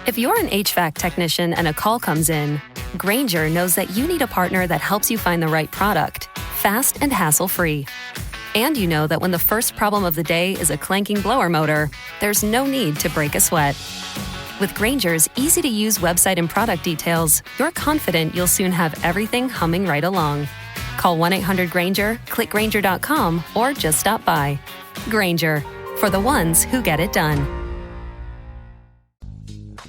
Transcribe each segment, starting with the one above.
If you're an HVAC technician and a call comes in, Grainger knows that you need a partner that helps you find the right product, fast and hassle-free. And you know that when the first problem of the day is a clanking blower motor, there's no need to break a sweat. With Grainger's easy-to-use website and product details, you're confident you'll soon have everything humming right along. Call 1-800-GRAINGER, click Grainger.com, or just stop by. Grainger, for the ones who get it done.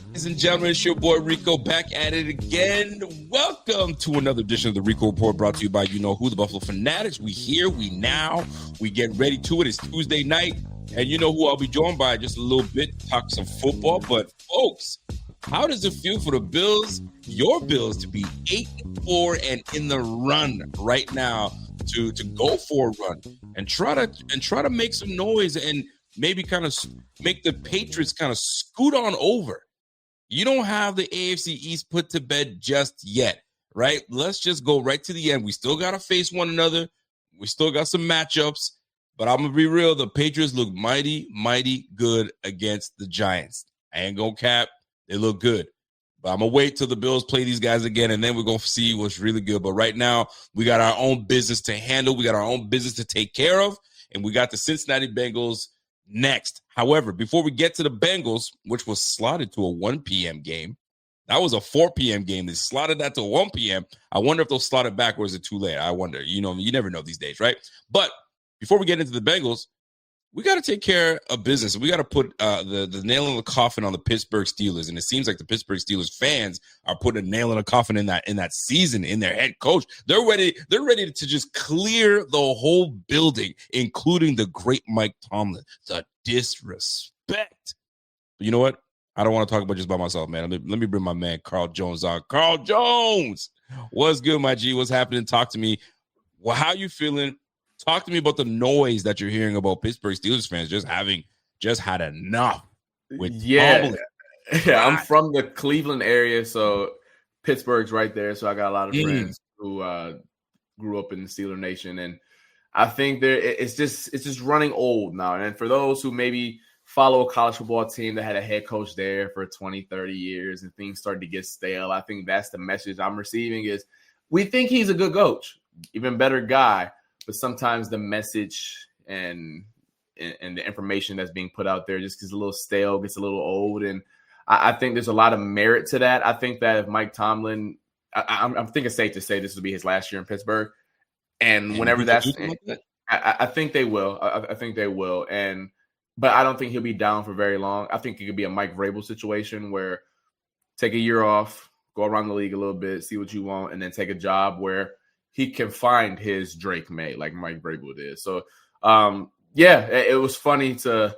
Ladies and gentlemen, it's your boy Rico back at it again. Welcome to another edition of the Rico Report, brought to you by you know who, the Buffalo Fanatics. We here, we now, we get ready to it. It's Tuesday night, and you know who I'll be joined by just a little bit, talk some football. But folks, how does it feel for the Bills, your Bills, to be 8-4 and in the run right now to go for a run and try to make some noise and maybe kind of make the Patriots kind of scoot on over? You don't have the AFC East put to bed just yet, right? Let's just go right to the end. We still got to face one another. We still got some matchups. But I'm going to be real. The Patriots look mighty, mighty good against the Giants. I ain't going to cap. They look good. But I'm going to wait till the Bills play these guys again, and then we're going to see what's really good. But right now, we got our own business to handle. We got our own business to take care of. And we got the Cincinnati Bengals next. However, before we get to the Bengals, which was slotted to a 1 p.m. game, that was a 4 p.m. game. They slotted that to 1 p.m. I wonder if they'll slot it back or is it too late? I wonder. You know, you never know these days, right? But before we get into the Bengals, we got to take care of business. We got to put the nail in the coffin on the Pittsburgh Steelers. And it seems like the Pittsburgh Steelers fans are putting a nail in the coffin in that season, in their head coach. They're ready to just clear the whole building, including the great Mike Tomlin. The disrespect. But you know what? I don't want to talk about just by myself, man. Let me bring my man Carl Jones on. Carl Jones, what's good, my G? What's happening? Talk to me. Well, how you feeling? Talk to me about the noise that you're hearing about Pittsburgh Steelers fans just had enough with Tomlin. Yeah, I'm from the Cleveland area, so Pittsburgh's right there. So I got a lot of friends who grew up in the Steeler Nation, and I think it's just running old now. And for those who maybe follow a college football team that had a head coach there for 20, 30 years and things started to get stale, I think that's the message I'm receiving is we think he's a good coach, even better guy. But sometimes the message and the information that's being put out there just gets a little stale, gets a little old. And I think there's a lot of merit to that. I think that if Mike Tomlin, I'm thinking safe to say this will be his last year in Pittsburgh. And whenever that's – I think they will. I think they will. But I don't think he'll be down for very long. I think it could be a Mike Vrabel situation where take a year off, go around the league a little bit, see what you want, and then take a job where – he can find his Drake May like Mike Vrabel did. So, it was funny a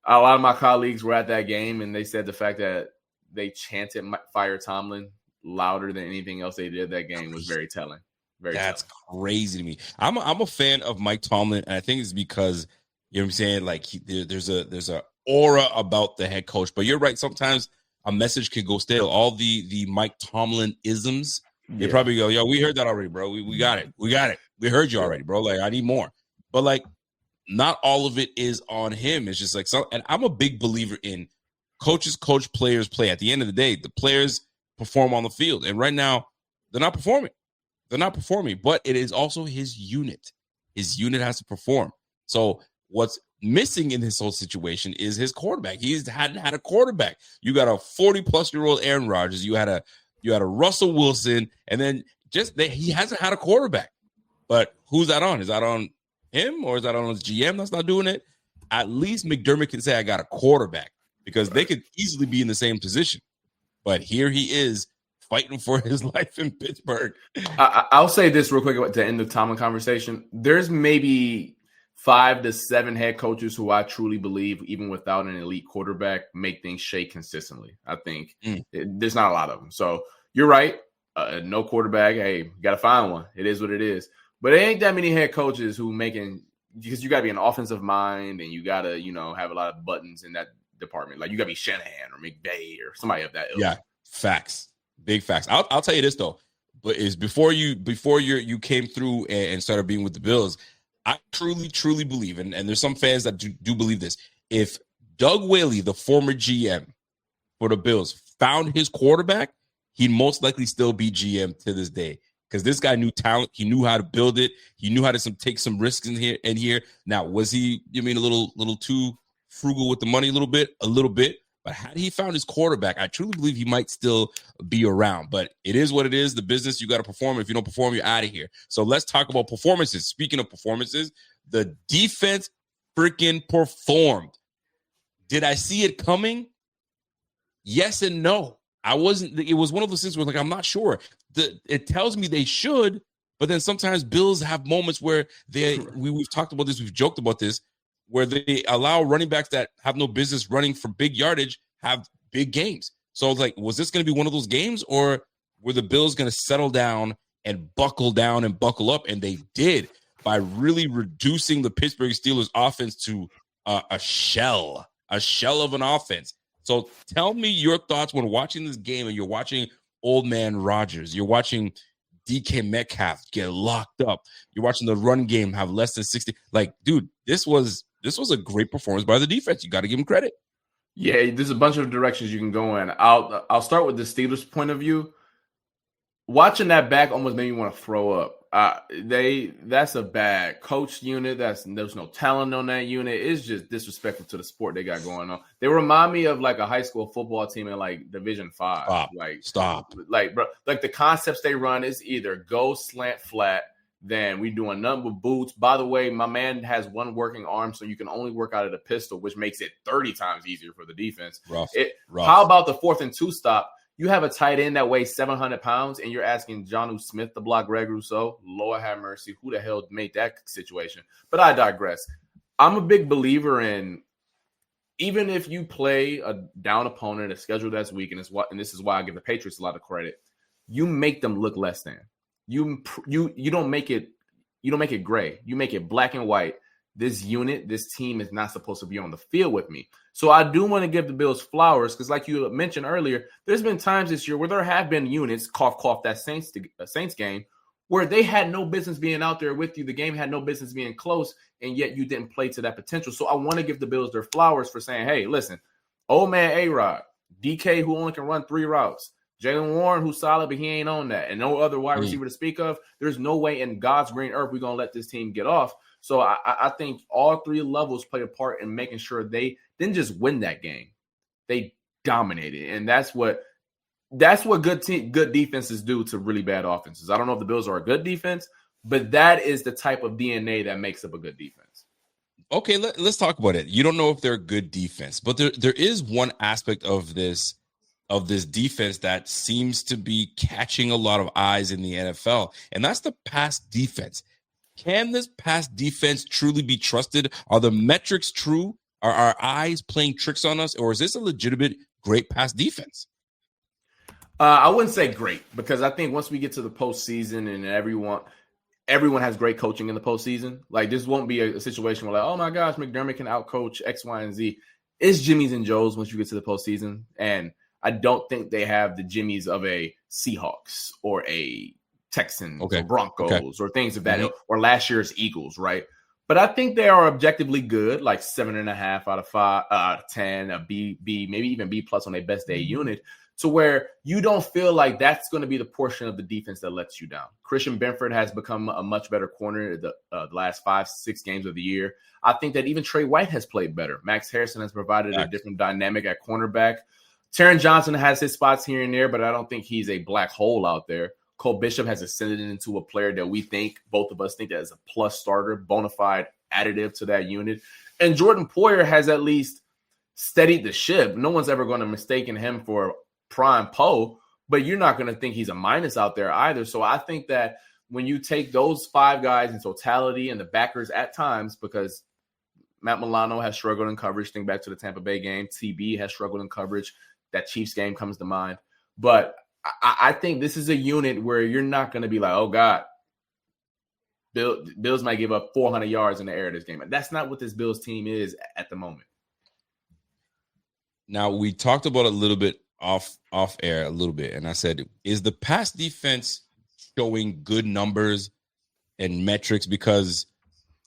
lot of my colleagues were at that game, and they said the fact that they chanted Fire Tomlin louder than anything else they did that game was very telling. That's crazy to me. I'm a fan of Mike Tomlin, and I think it's because, you know what I'm saying, like there's a aura about the head coach. But you're right, sometimes a message can go stale. All the Mike Tomlin isms, they probably go, yo, we heard that already, bro. We got it. We heard you already, bro. Like, I need more. But, like, not all of it is on him. It's just like and I'm a big believer in coaches coach, players play. At the end of the day, the players perform on the field. And right now, they're not performing. But it is also his unit. His unit has to perform. So what's missing in this whole situation is his quarterback. He hadn't had a quarterback. You got a 40-plus-year-old Aaron Rodgers. You had a Russell Wilson, and then he hasn't had a quarterback. But who's that on? Is that on him or is that on his GM that's not doing it? At least McDermott can say, I got a quarterback, because they could easily be in the same position. But here he is fighting for his life in Pittsburgh. I'll say this real quick to end the Tomlin conversation. There's maybe 5 to 7 head coaches who I truly believe, even without an elite quarterback, make things shake consistently. I think there's not a lot of them. So you're right. No quarterback. Hey, you got to find one. It is what it is. But there ain't that many head coaches who because you got to be an offensive mind and you got to, have a lot of buttons in that department. Like you got to be Shanahan or McVay or somebody of that ilk. Yeah, facts. Big facts. I'll tell you this, though. But is before you came through and started being with the Bills, I truly, truly believe, and there's some fans that do believe this, if Doug Whaley, the former GM for the Bills, found his quarterback, he'd most likely still be GM to this day. Because this guy knew talent, he knew how to build it, he knew how to take some risks in here. Now, was he? You mean a little too frugal with the money? A little bit. But had he found his quarterback, I truly believe he might still be around. But it is what it is. The business, you got to perform. If you don't perform, you're out of here. So let's talk about performances. Speaking of performances, the defense freaking performed. Did I see it coming? Yes and no. I wasn't. It was one of those things where, like, I'm not sure. It tells me they should, but then sometimes Bills have moments where we've talked about this, we've joked about this, where they allow running backs that have no business running for big yardage have big games. So, like, was this going to be one of those games, or were the Bills going to settle down and buckle up? And they did by really reducing the Pittsburgh Steelers offense to a shell of an offense. So tell me your thoughts when watching this game and you're watching Old Man Rodgers. You're watching DK Metcalf get locked up. You're watching the run game have less than 60. Like, dude, this was a great performance by the defense. You got to give them credit. Yeah, there's a bunch of directions you can go in. I'll start with the Steelers' point of view. Watching that back almost made me want to throw up. That's a bad coach unit. There's no talent on that unit. It's just disrespectful to the sport they got going on. They remind me of like a high school football team in like Division 5. Stop. Like, bro, like the concepts they run is either go slant flat, then we doing nothing but boots. By the way, my man has one working arm, so you can only work out of the pistol, which makes it 30 times easier for the defense. Rough. How about the 4th and 2 stop? You have a tight end that weighs 700 pounds, and you're asking Jonnu Smith to block Greg Rousseau. Lord have mercy. Who the hell made that situation? But I digress. I'm a big believer in, even if you play a down opponent, a schedule that's weak, and this is why I give the Patriots a lot of credit, you make them look less than. You don't make it gray. You make it black and white. This team is not supposed to be on the field with me. So I do want to give the Bills flowers because, like you mentioned earlier, there's been times this year where there have been units, cough, that Saints game, where they had no business being out there with you. The game had no business being close, and yet you didn't play to that potential. So I want to give the Bills their flowers for saying, hey, listen, old man A-Rod, DK, who only can run 3 routes, Jaylen Warren, who's solid, but he ain't on that, and no other wide receiver to speak of. There's no way in God's green earth we're going to let this team get off. So I think all 3 levels played a part in making sure they didn't just win that game. They dominated. And that's what good defenses do to really bad offenses. I don't know if the Bills are a good defense, but that is the type of DNA that makes up a good defense. Okay, let's talk about it. You don't know if they're a good defense, but there is one aspect of this defense that seems to be catching a lot of eyes in the NFL, and that's the pass defense. Can this pass defense truly be trusted? Are the metrics true? Are our eyes playing tricks on us? Or is this a legitimate great pass defense? I wouldn't say great, because I think once we get to the postseason and everyone has great coaching in the postseason, like this won't be a situation where like, oh my gosh, McDermott can outcoach X, Y, and Z. It's Jimmys and Joes once you get to the postseason. And I don't think they have the Jimmys of a Seahawks or a Texans or Broncos or things of that, or last year's Eagles, right? But I think they are objectively good, like 7.5 out of 5, 10, a B, maybe even B plus on their best day unit, to where you don't feel like that's going to be the portion of the defense that lets you down. Christian Benford has become a much better corner the last 5-6 games of the year. I think that even Trey White has played better. Max Harrison has provided a different dynamic at cornerback. Taron Johnson has his spots here and there, but I don't think he's a black hole out there. Cole Bishop has ascended into a player that both of us think that is a plus starter, bona fide additive to that unit. And Jordan Poyer has at least steadied the ship. No one's ever going to mistake him for prime Poe, but you're not going to think he's a minus out there either. So I think that when you take those 5 guys in totality and the backers at times, because Matt Milano has struggled in coverage, think back to the Tampa Bay game, TB has struggled in coverage, that Chiefs game comes to mind. But I think this is a unit where you're not going to be like, oh, God, Bills might give up 400 yards in the air this game. That's not what this Bills team is at the moment. Now, we talked about a little bit off air a little bit, and I said, is the pass defense showing good numbers and metrics because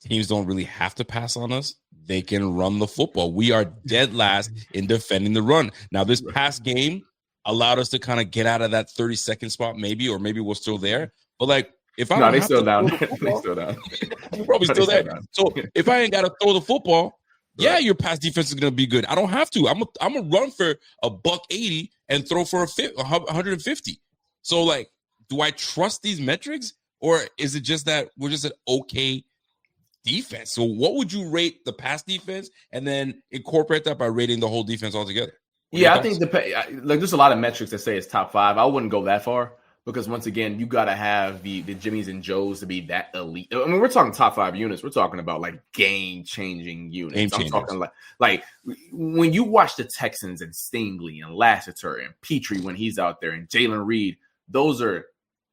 teams don't really have to pass on us? They can run the football. We are dead last in defending the run. Now, this past game, allowed us to kind of get out of that 30-second spot, maybe, or maybe we're still there. But like, if I they still down, they still down. You're probably still there. So if I ain't got to throw the football, yeah, your pass defense is gonna be good. I don't have to. I'm gonna run for $180 and throw for 150. So like, do I trust these metrics, or is it just that we're just an okay defense? So what would you rate the pass defense, and then incorporate that by rating the whole defense altogether? I think like there's a lot of metrics that say it's top 5. I wouldn't go that far, because once again, you got to have the Jimmies and Joes to be that elite. I mean, we're talking top 5 units. We're talking about like game-changing units. I'm talking like when you watch the Texans and Stingley and Lassiter and Petrie when he's out there and Jalen Reed, those are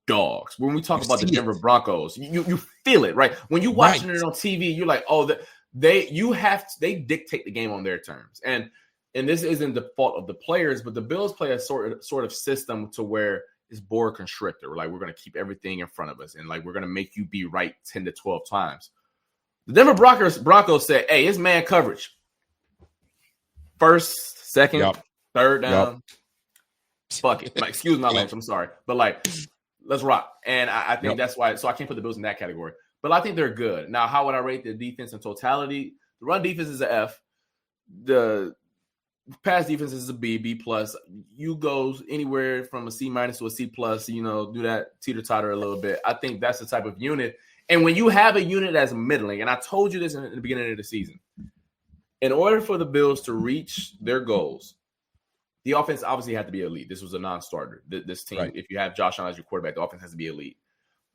dogs. When we talk about the Denver Broncos, you feel it, right? When you're watching it on TV, you're like, oh, they dictate the game on their terms. And this isn't the fault of the players, but the Bills play a sort of system to where it's boa constrictor. Like, we're going to keep everything in front of us, and like, we're going to make you be right 10 to 12 times. The Denver Broncos said, hey, it's man coverage. First, second, third down. Fuck it. Like, excuse my language. I'm sorry. But like, let's rock. And I think that's why. So I can't put the Bills in that category. But I think they're good. Now, how would I rate the defense in totality? The run defense is an F. The pass defense is a B plus. You go anywhere from a C minus to a C plus, do that teeter-totter a little bit. I think that's the type of unit. And when you have a unit that's middling, and I told you this in the beginning of the season, in order for the Bills to reach their goals, the offense obviously had to be elite. This was a non-starter. This team, if you have Josh Allen as your quarterback, the offense has to be elite.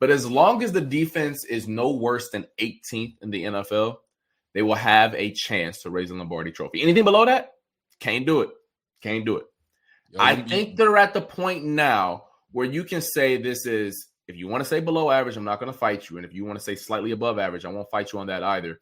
But as long as the defense is no worse than 18th in the NFL, they will have a chance to raise the Lombardi Trophy. Anything below that, can't do it. I think they're at the point now where you can say this is, if you want to say below average, I'm not going to fight you. And if you want to say slightly above average, I won't fight you on that either.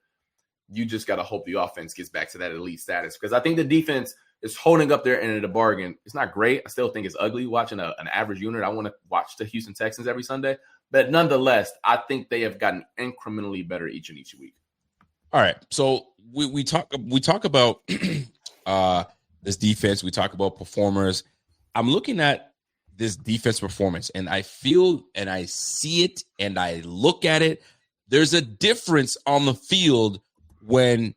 You just got to hope the offense gets back to that elite status, because I think the defense is holding up their end of the bargain. It's not great. I still think it's ugly watching an average unit. I want to watch the Houston Texans every Sunday. But nonetheless, I think they have gotten incrementally better each week. All right. So we talk about this defense. We talk about performers. I'm looking at this defense performance, and I feel and I see it and I look at it. There's a difference on the field when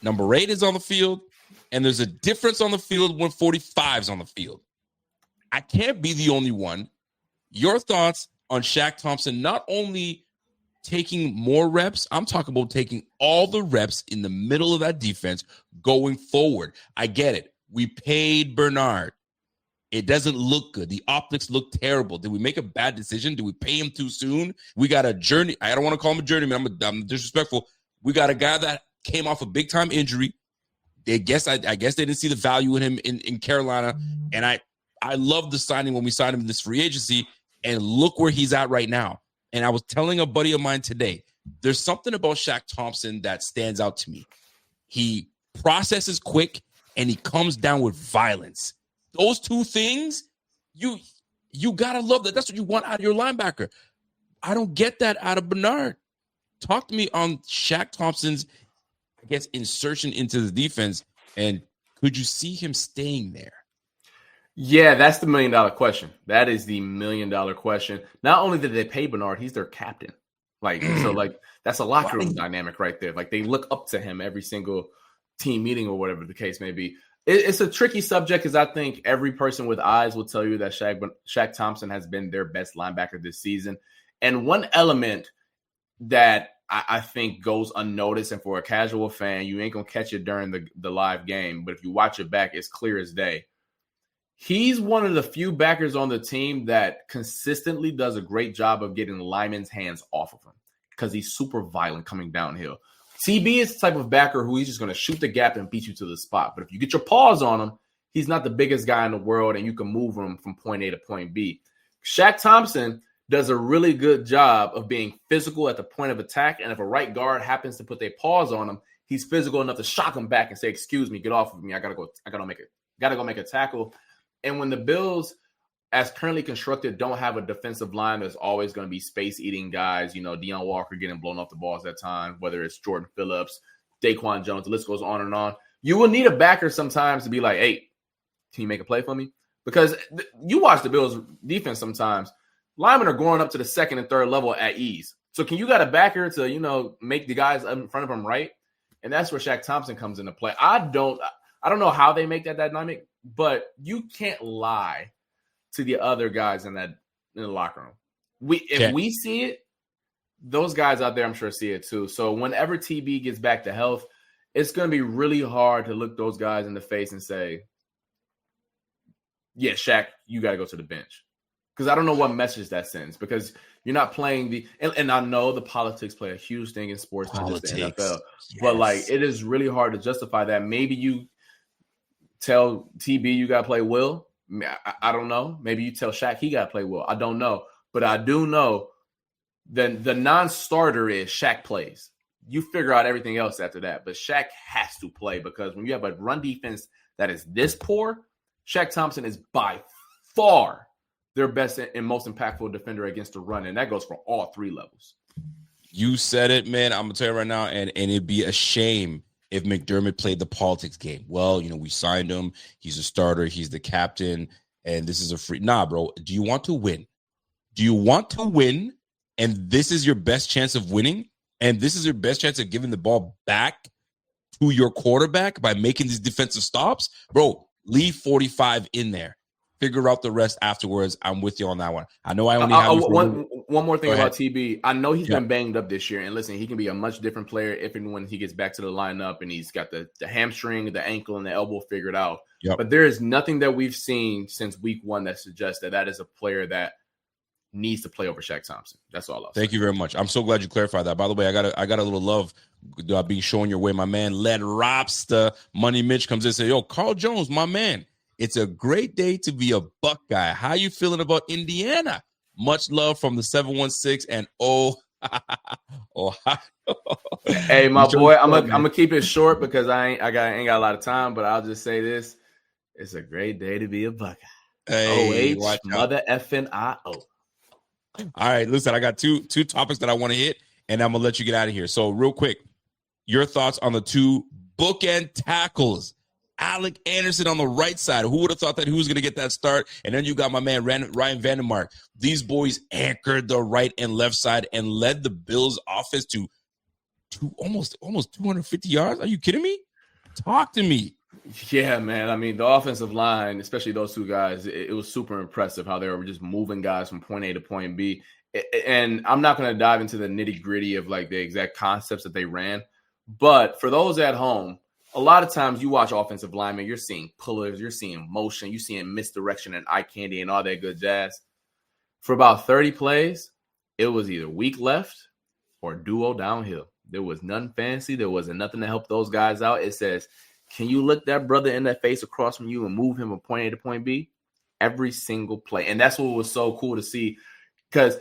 number 8 is on the field, and there's a difference on the field when 45 is on the field. I can't be the only one. Your thoughts on Shaq Thompson not only taking more reps, I'm talking about taking all the reps in the middle of that defense going forward. I get it. We paid Bernard. It doesn't look good. The optics look terrible. Did we make a bad decision? Did we pay him too soon? We got a journey. I don't want to call him a journeyman. I'm disrespectful. We got a guy that came off a big-time injury. I guess they didn't see the value in him in Carolina. And I love the signing when we signed him in this free agency. And look where he's at right now. And I was telling a buddy of mine today, there's something about Shaq Thompson that stands out to me. He processes quick, and he comes down with violence. Those two things, you got to love that. That's what you want out of your linebacker. I don't get that out of Bernard. Talk to me on Shaq Thompson's, I guess, insertion into the defense, and could you see him staying there? Yeah, that's the $1 million question. That is the $1 million question. Not only did they pay Bernard, he's their captain. So that's a locker room dynamic right there. Like, they look up to him every single team meeting or whatever the case may be. It's a tricky subject, because I think every person with eyes will tell you that Shaq Thompson has been their best linebacker this season. And one element that I think goes unnoticed, and for a casual fan, you ain't going to catch it during the live game, but if you watch it back, it's clear as day. He's one of the few backers on the team that consistently does a great job of getting linemen's hands off of him, because he's super violent coming downhill. TB is the type of backer who he's just going to shoot the gap and beat you to the spot. But if you get your paws on him, he's not the biggest guy in the world, and you can move him from point A to point B. Shaq Thompson does a really good job of being physical at the point of attack, and if a right guard happens to put their paws on him, he's physical enough to shock him back and say, "Excuse me, get off of me. I gotta go make a tackle." And when the Bills, as currently constructed, don't have a defensive line that's always going to be space-eating guys, Deion Walker getting blown off the balls at times, whether it's Jordan Phillips, Daquan Jones, the list goes on and on. You will need a backer sometimes to be like, "Hey, can you make a play for me?" Because you watch the Bills defense sometimes. Linemen are going up to the second and third level at ease. So can you got a backer to, make the guys in front of him right? And that's where Shaq Thompson comes into play. I don't know how they make that dynamic, but you can't lie to the other guys in the locker room. We see it, those guys out there, I'm sure, see it too. So whenever TB gets back to health, it's going to be really hard to look those guys in the face and say, yeah, Shaq, you got to go to the bench. Because I don't know what message that sends, because you're not playing and I know the politics play a huge thing in sports, not just the NFL. Yes. But it is really hard to justify that. Maybe you tell TB you got to play Will. I don't know. Maybe you tell Shaq he got to play Will. I don't know. But I do know then the non-starter is Shaq plays. You figure out everything else after that. But Shaq has to play, because when you have a run defense that is this poor, Shaq Thompson is by far their best and most impactful defender against the run. And that goes for all three levels. You said it, man. I'm going to tell you right now, and it'd be a shame if McDermott played the politics game. Well, we signed him. He's a starter. He's the captain. And this is a free. Nah, bro. Do you want to win? Do you want to win? And this is your best chance of winning? And this is your best chance of giving the ball back to your quarterback by making these defensive stops? Bro, leave 45 in there. Figure out the rest afterwards. I'm with you on that one. I know I only have one more thing about TB. I know he's been banged up this year. And listen, he can be a much different player if and when he gets back to the lineup and he's got the hamstring, the ankle, and the elbow figured out. Yep. But there is nothing that we've seen since week one that suggests that is a player that needs to play over Shaq Thompson. That's all. Thank you very much. I'm so glad you clarified that. By the way, I got a little love being shown your way. My man, Led Robster, Money Mitch comes in and say, yo, Carl Jones, my man. It's a great day to be a Buckeye. How you feeling about Indiana? Much love from the 716 and Ohio. Hey, my boy, I'm gonna keep it short because I ain't got a lot of time, but I'll just say this: it's a great day to be a Buckeye. Hey, mother effing I-O. All right, listen, I got two topics that I want to hit, and I'm gonna let you get out of here. So, real quick, your thoughts on the two bookend tackles. Alec Anderson on the right side. Who would have thought that he was going to get that start? And then you got my man Ryan Vandermark. These boys anchored the right and left side and led the Bills' offense to almost 250 yards. Are you kidding me? Talk to me. Yeah, man. I mean, the offensive line, especially those two guys, it was super impressive how they were just moving guys from point A to point B. And I'm not going to dive into the nitty-gritty of the exact concepts that they ran. But for those at home, a lot of times you watch offensive linemen, you're seeing pullers, you're seeing motion, you're seeing misdirection and eye candy and all that good jazz. For about 30 plays, it was either weak left or duo downhill. There was nothing fancy. There wasn't nothing to help those guys out. It says, can you look that brother in the face across from you and move him from point A to point B? Every single play. And that's what was so cool to see, because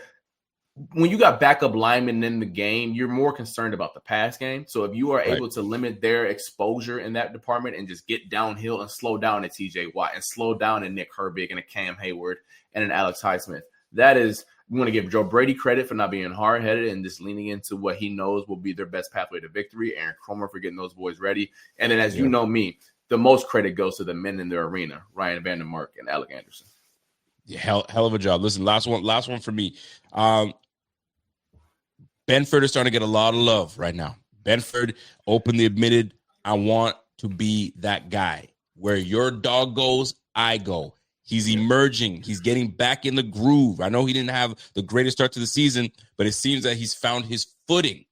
when you got backup linemen in the game, you're more concerned about the pass game. So if you are able to limit their exposure in that department and just get downhill and slow down at TJ Watt and slow down at Nick Herbig and a Cam Hayward and an Alex Highsmith, that is, we want to give Joe Brady credit for not being hard-headed and just leaning into what he knows will be their best pathway to victory. Aaron Cromer for getting those boys ready. And then, as you know me, the most credit goes to the men in their arena, Ryan Vandermark and Alec Anderson. Yeah, hell of a job. Listen, last one for me. Benford is starting to get a lot of love right now. Benford openly admitted, I want to be that guy. Where your dog goes, I go. He's emerging. He's getting back in the groove. I know he didn't have the greatest start to the season, but it seems that he's found his footing.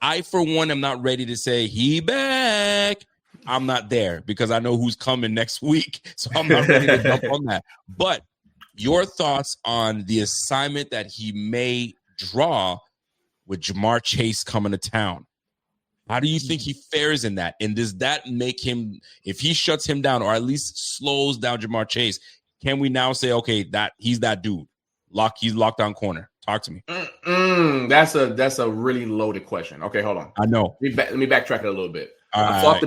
I, for one, am not ready to say he back. I'm not there because I know who's coming next week. So I'm not ready to jump on that. But your thoughts on the assignment that he may draw with Jamar Chase coming to town. How do you think he fares in that? And does that make him, if he shuts him down or at least slows down Jamar Chase, can we now say, okay, that he's that dude? He's locked down corner. Talk to me. That's a really loaded question. Okay, hold on. I know. Let me backtrack it a little bit. I talked to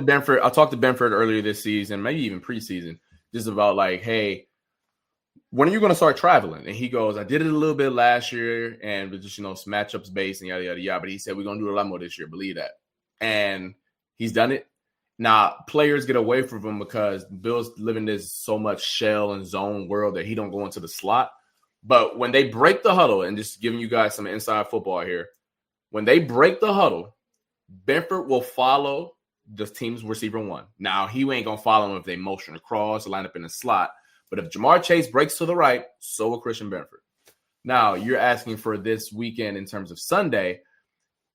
Benford earlier this season, maybe even preseason, just about hey, when are you going to start traveling? And he goes, I did it a little bit last year and with just, some matchups based and yada, yada, yada. But he said, we're going to do a lot more this year. Believe that. And he's done it. Now, players get away from him because Bills live in this so much shell and zone world that he don't go into the slot. But when they break the huddle, and just giving you guys some inside football here, when they break the huddle, Benford will follow the team's receiver one. Now, he ain't going to follow him if they motion across or line up in the slot. But if Jamar Chase breaks to the right, so will Christian Benford. Now, you're asking for this weekend in terms of Sunday.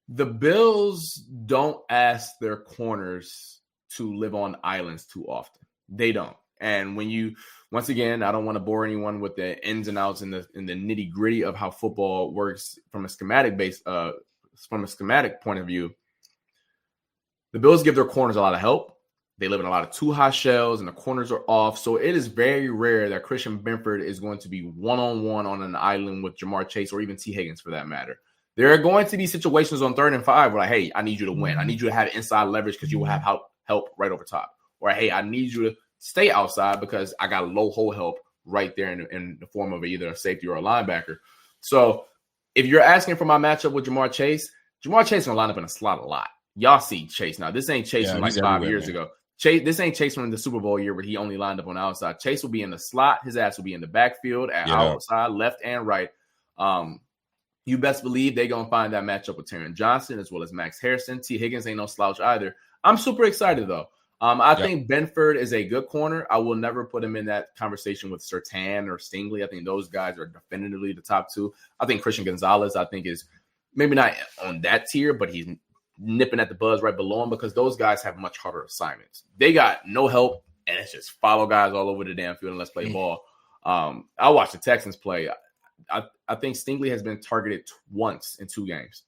The Bills don't ask their corners to live on islands too often. They don't. And when you, once again, I don't want to bore anyone with the ins and outs and the nitty gritty of how football works from a schematic point of view. The Bills give their corners a lot of help. They live in a lot of too high shells and the corners are off. So it is very rare that Christian Benford is going to be one-on-one on an island with Jamar Chase or even T. Higgins for that matter. There are going to be situations on 3rd and 5 where, like, hey, I need you to win. I need you to have inside leverage because you will have help right over top. Or, hey, I need you to stay outside because I got low hole help right there in the form of either a safety or a linebacker. So if you're asking for my matchup with Jamar Chase is going to line up in a slot a lot. Y'all see Chase now. This ain't Chase from like 5 years ago. This ain't Chase from the Super Bowl year where he only lined up on the outside. Chase will be in the slot. His ass will be in the backfield at outside, left and right. You best believe they're going to find that matchup with Taron Johnson as well as Max Harrison. T. Higgins ain't no slouch either. I'm super excited, though. I think Benford is a good corner. I will never put him in that conversation with Surtain or Stingley. I think those guys are definitively the top two. I think Christian Gonzalez, is maybe not on that tier, but he's nipping at the buzz right below him because those guys have much harder assignments. They got no help, and it's just follow guys all over the damn field and let's play ball. I watched the Texans play. I think Stingley has been targeted once in 2 games.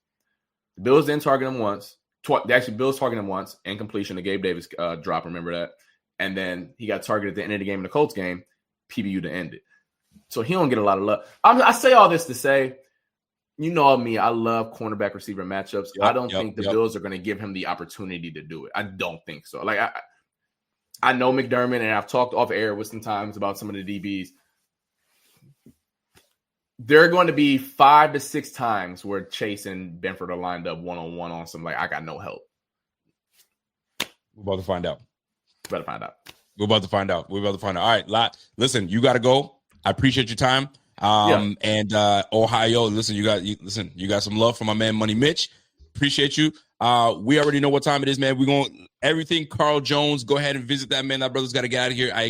The Bills didn't target him once. Bills targeted him once, incompletion, the Gabe Davis drop, remember that? And then he got targeted at the end of the game in the Colts game, PBU to end it. So he don't get a lot of love. I say all this to say, you know me, I love cornerback receiver matchups. I don't think the Bills are going to give him the opportunity to do it. I don't think so. Like I know McDermott, and I've talked off air with some times about some of the DBs. There are going to be 5 to 6 times where Chase and Benford are lined up one-on-one on some, like, I got no help. We're about to find out. Better find out. We're about to find out. All right, listen, you got to go. I appreciate your time. And Ohio, listen, you got some love from my man Money Mitch. Appreciate you. We already know what time it is, man. We're going everything Carl Jones. Go ahead and visit that man. That brother's got to get out of here. I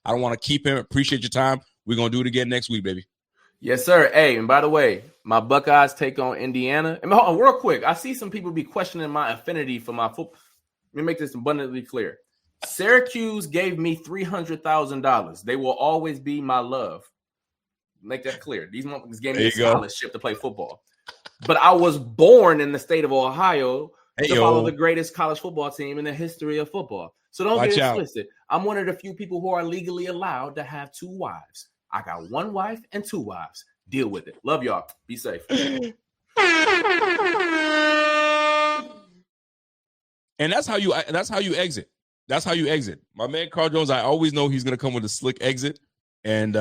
don't want to keep him. Appreciate your time. We're going to do it again next week, baby. Yes, sir. Hey, and by the way, my Buckeyes take on Indiana. And hold on, real quick, I see some people be questioning my affinity for my football. Let me make this abundantly clear. Syracuse gave me $300,000. They will always be my love. Make that clear. These motherfuckers gave me a scholarship to play football. But I was born in the state of Ohio to follow the greatest college football team in the history of football. So don't get it twisted. I'm one of the few people who are legally allowed to have 2 wives. I got 1 wife and 2 wives. Deal with it. Love y'all. Be safe. And that's how you exit. That's how you exit. My man Carl Jones, I always know he's gonna come with a slick exit, and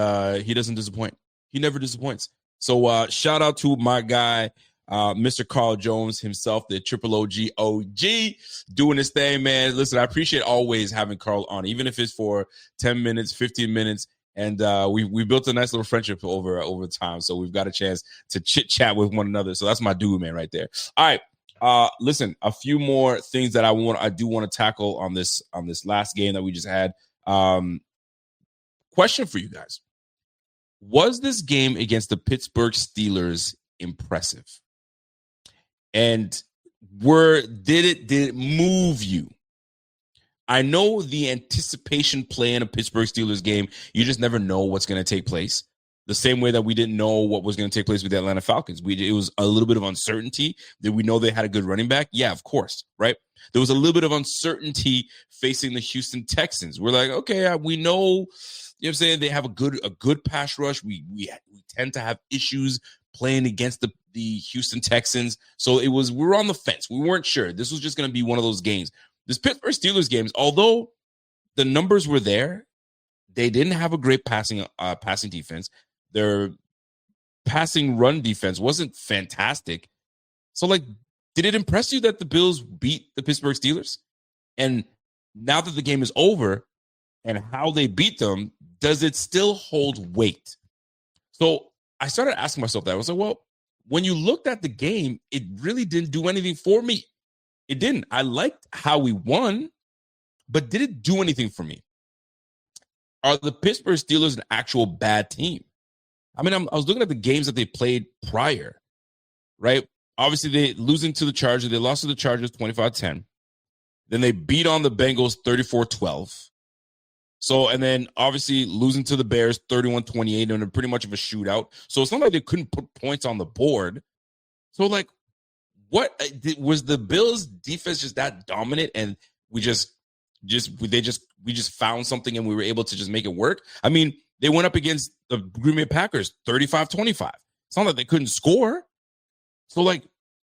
he doesn't disappoint. He never disappoints. So shout out to my guy, Mr. Carl Jones himself, the Triple OG, doing his thing, man. Listen, I appreciate always having Carl on, even if it's for 10 minutes, 15 minutes. And we built a nice little friendship over time. So we've got a chance to chit chat with one another. So that's my dude, man, right there. All right. Listen, a few more things that I do want to tackle on this last game that we just had. Question for you guys. Was this game against the Pittsburgh Steelers impressive? And did it move you? I know the anticipation play in a Pittsburgh Steelers game, you just never know what's going to take place. The same way that we didn't know what was going to take place with the Atlanta Falcons. It was a little bit of uncertainty. Did we know they had a good running back? Yeah, of course, right? There was a little bit of uncertainty facing the Houston Texans. We're like, okay, we know, you know what I'm saying? They have a good pass rush. We tend to have issues playing against the Houston Texans. So we were on the fence. We weren't sure. This was just going to be one of those games. This Pittsburgh Steelers games, although the numbers were there, they didn't have a great passing defense. Their passing run defense wasn't fantastic. So, did it impress you that the Bills beat the Pittsburgh Steelers? And now that the game is over and how they beat them, does it still hold weight? So I started asking myself that. I was like, well, when you looked at the game, it really didn't do anything for me. It didn't. I liked how we won, but did it do anything for me? Are the Pittsburgh Steelers an actual bad team? I mean, I was looking at the games that they played prior, right? Obviously, they losing to the Chargers. They lost to the Chargers 25-10. Then they beat on the Bengals 34-12. So, and then obviously losing to the Bears 31-28 and pretty much of a shootout. So it's not like they couldn't put points on the board. So, like, what was the Bills' defense just that dominant, and we just found something and we were able to just make it work? I mean, they went up against the Green Bay Packers 35-25. It's not like they couldn't score. So, like,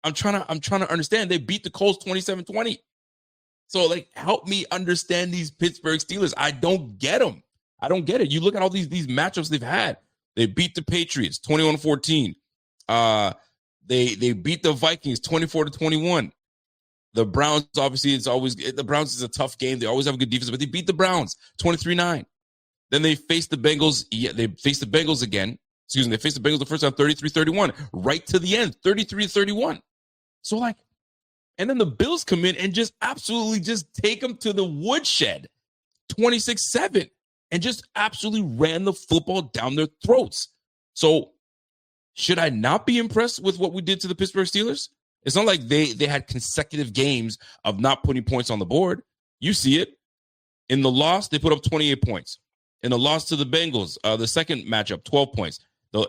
I'm trying to understand. They beat the Colts 27-20. So, like, help me understand these Pittsburgh Steelers. I don't get them. I don't get it. You look at all these matchups they've had. They beat the Patriots 21-14. They beat the Vikings 24-21. The Browns, obviously, the Browns is a tough game. They always have a good defense, but they beat the Browns 23-9. Then they faced the Bengals. Yeah, they faced the Bengals again. Excuse me. They faced the Bengals the first time 33-31, right to the end, 33-31. So, like, and then the Bills come in and just absolutely just take them to the woodshed, 26-7, and just absolutely ran the football down their throats. So should I not be impressed with what we did to the Pittsburgh Steelers? It's not like they had consecutive games of not putting points on the board. You see it. In the loss, they put up 28 points. In the loss to the Bengals, the second matchup, 12 points.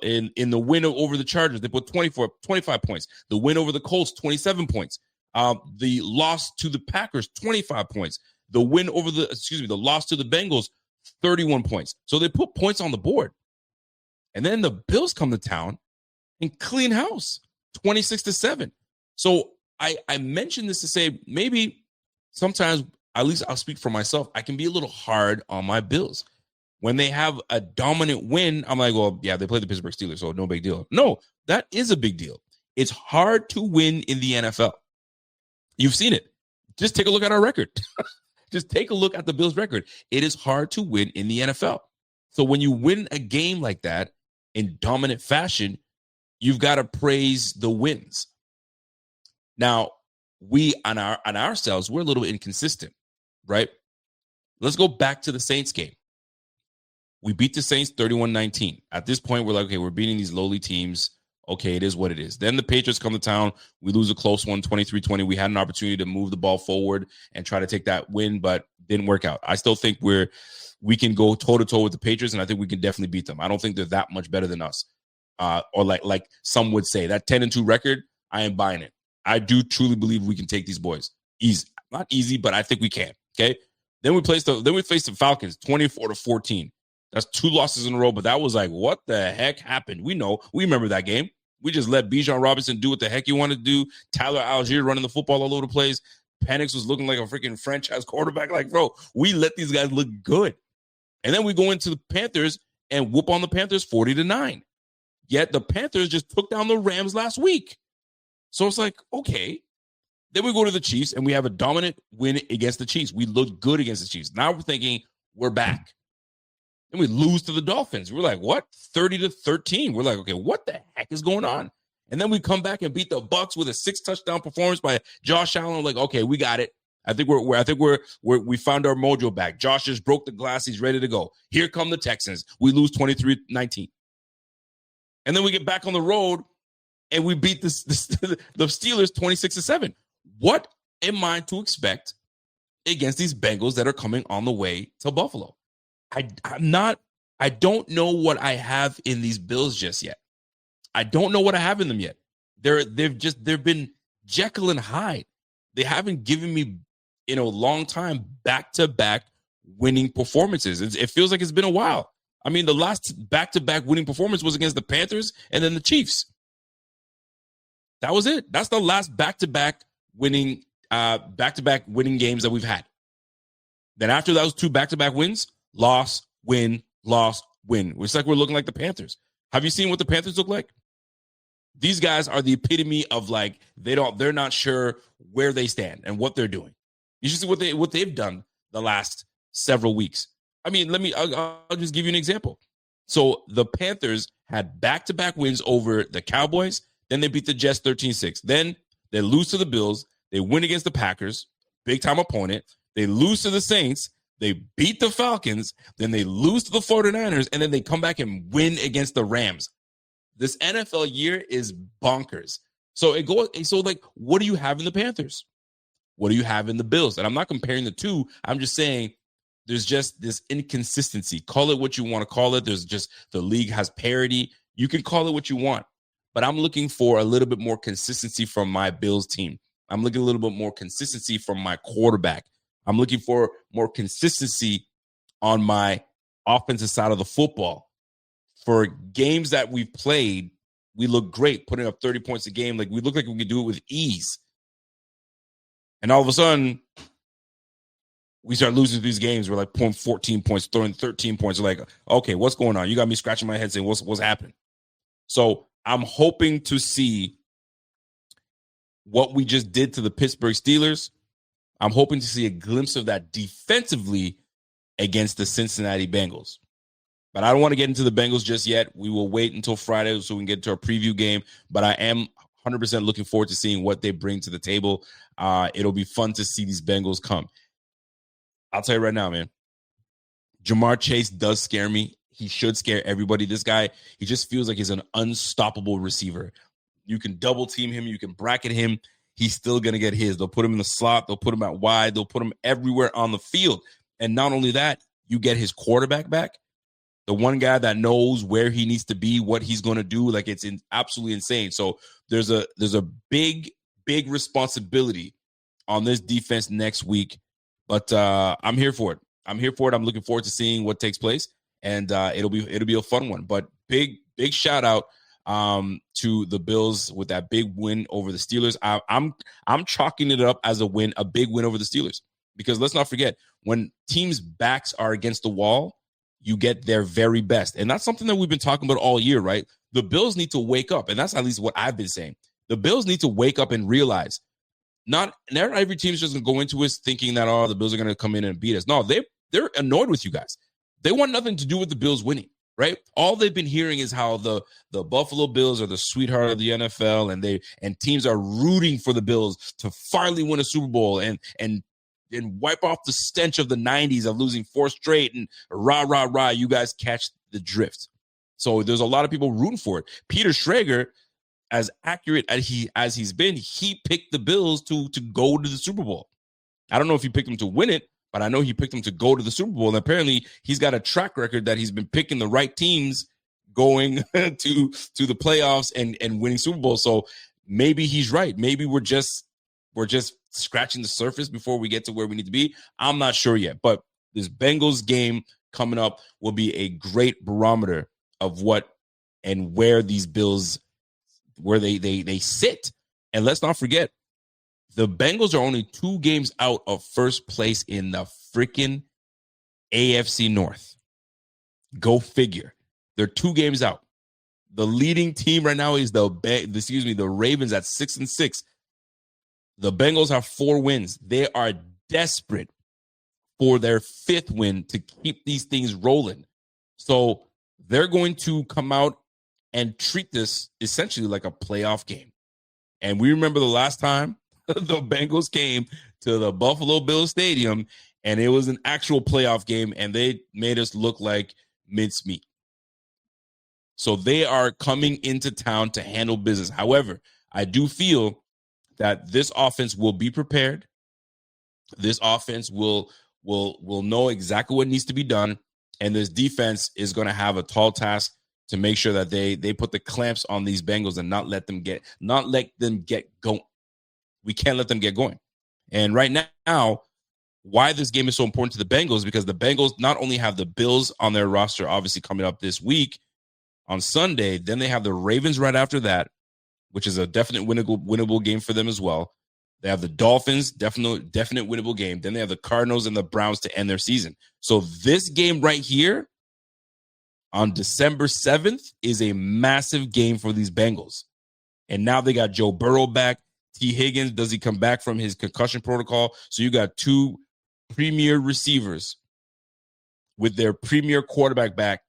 In the win over the Chargers, they put 25 points. The win over the Colts, 27 points. The loss to the Packers, 25 points. The loss to the Bengals, 31 points. So they put points on the board. And then the Bills come to town and clean house, 26-7. So I mentioned this to say maybe sometimes, at least I'll speak for myself, I can be a little hard on my Bills. When they have a dominant win, I'm like, well, yeah, they played the Pittsburgh Steelers, so no big deal. No, that is a big deal. It's hard to win in the NFL. You've seen it. Just take a look at our record. Just take a look at the Bills' record. It is hard to win in the NFL. So when you win a game like that in dominant fashion, you've got to praise the wins. Now, we on ourselves, we're a little inconsistent, right? Let's go back to the Saints game. We beat the Saints 31-19. At this point, we're like, okay, we're beating these lowly teams. Okay, it is what it is. Then the Patriots come to town. We lose a close one, 23-20. We had an opportunity to move the ball forward and try to take that win, but didn't work out. I still think we can go toe-to-toe with the Patriots, and I think we can definitely beat them. I don't think they're that much better than us. Or like some would say. That 10-2 record, I am buying it. I do truly believe we can take these boys. Easy. Not easy, but I think we can. Okay? Then we faced the Falcons 24-14. That's 2 losses in a row, but that was like, what the heck happened? We remember that game. We just let Bijan Robinson do what the heck he wanted to do. Tyler Algier running the football all over the place. Penix was looking like a freaking franchise quarterback. Like, bro, we let these guys look good. And then we go into the Panthers and whoop on the Panthers 40-9. Yet the Panthers just took down the Rams last week. So it's like, okay. Then we go to the Chiefs and we have a dominant win against the Chiefs. We look good against the Chiefs. Now we're thinking we're back. Then we lose to the Dolphins. We're like, what? 30-13. We're like, okay, what the heck is going on? And then we come back and beat the Bucs with a 6-touchdown performance by Josh Allen. We're like, okay, we got it. I think we found our mojo back. Josh just broke the glass. He's ready to go. Here come the Texans. We lose 23-19. And then we get back on the road and we beat the Steelers 26-7. What am I to expect against these Bengals that are coming on the way to Buffalo? I don't know what I have in these Bills just yet. I don't know what I have in them yet. They've been Jekyll and Hyde. They haven't given me in a long time back-to-back winning performances. It feels like it's been a while. I mean, the last back-to-back winning performance was against the Panthers and then the Chiefs. That was it. That's the last back-to-back winning games that we've had. Then after those 2 back-to-back wins, loss, win, loss, win. It's like we're looking like the Panthers. Have you seen what the Panthers look like? These guys are the epitome of like they're not sure where they stand and what they're doing. You should see what they've done the last several weeks. I mean, I'll just give you an example. So the Panthers had back-to-back wins over the Cowboys. Then they beat the Jets 13-6. Then they lose to the Bills. They win against the Packers, big-time opponent. They lose to the Saints. They beat the Falcons. Then they lose to the 49ers. And then they come back and win against the Rams. This NFL year is bonkers. So what do you have in the Panthers? What do you have in the Bills? And I'm not comparing the two. I'm just saying there's just this inconsistency. Call it what you want to call it. There's just the league has parity. You can call it what you want. But I'm looking for a little bit more consistency from my Bills team. I'm looking a little bit more consistency from my quarterback. I'm looking for more consistency on my offensive side of the football. For games that we've played, we look great, putting up 30 points a game. Like, we look like we can do it with ease. And all of a sudden, we start losing these games. We're like pulling 14 points, throwing 13 points. We're like, okay, what's going on? You got me scratching my head saying, what's happening? So I'm hoping to see what we just did to the Pittsburgh Steelers. I'm hoping to see a glimpse of that defensively against the Cincinnati Bengals. But I don't want to get into the Bengals just yet. We will wait until Friday so we can get to our preview game. But I am 100% looking forward to seeing what they bring to the table. It'll be fun to see these Bengals come. I'll tell you right now, man. Jamar Chase does scare me. He should scare everybody. This guy, he just feels like he's an unstoppable receiver. You can double team him. You can bracket him. He's still going to get his. They'll put him in the slot. They'll put him out wide. They'll put him everywhere on the field. And not only that, you get his quarterback back. The one guy that knows where he needs to be, what he's going to do. Like, it's absolutely insane. So there's a big responsibility on this defense next week. But I'm here for it. I'm looking forward to seeing what takes place. And it'll be a fun one. But big shout out to the Bills with that big win over the Steelers. I'm chalking it up as a big win over the Steelers, because let's not forget, when teams' backs are against the wall, you get their very best. And that's something that we've been talking about all year, right? The Bills need to wake up, and that's at least what I've been saying. The Bills need to wake up and realize not every team is just going to go into it thinking that, the Bills are going to come in and beat us. No, they're annoyed with you guys. They want nothing to do with the Bills winning. Right? All they've been hearing is how the Buffalo Bills are the sweetheart of the NFL, and teams are rooting for the Bills to finally win a Super Bowl and wipe off the stench of the 90s of losing 4 straight and rah, you guys catch the drift. So there's a lot of people rooting for it. Peter Schrager, as accurate as he's been, he picked the Bills to go to the Super Bowl. I don't know if he picked them to win it, but I know he picked them to go to the Super Bowl. And apparently he's got a track record that he's been picking the right teams going to the playoffs and winning Super Bowl. So maybe he's right. Maybe we're just scratching the surface before we get to where we need to be. I'm not sure yet. But this Bengals game coming up will be a great barometer of what and where these Bills, where they sit. And let's not forget, the Bengals are only 2 games out of first place in the freaking AFC North. Go figure. They're 2 games out. The leading team right now is the Ravens at 6-6. The Bengals have 4 wins. They are desperate for their 5th win to keep these things rolling. So they're going to come out and treat this essentially like a playoff game. And we remember the last time the Bengals came to the Buffalo Bills Stadium, and it was an actual playoff game, and they made us look like mincemeat. So they are coming into town to handle business. However, I do feel that this offense will be prepared. This offense will know exactly what needs to be done, and this defense is going to have a tall task to make sure that they put the clamps on these Bengals and not let them get going. We can't let them get going. And right now, why this game is so important to the Bengals, because the Bengals not only have the Bills on their roster, obviously coming up this week on Sunday, then they have the Ravens right after that, which is a definite winnable game for them as well. They have the Dolphins, definite winnable game. Then they have the Cardinals and the Browns to end their season. So this game right here on December 7th is a massive game for these Bengals. And now they got Joe Burrow back. T. Higgins, does he come back from his concussion protocol? So you got 2 premier receivers with their premier quarterback back,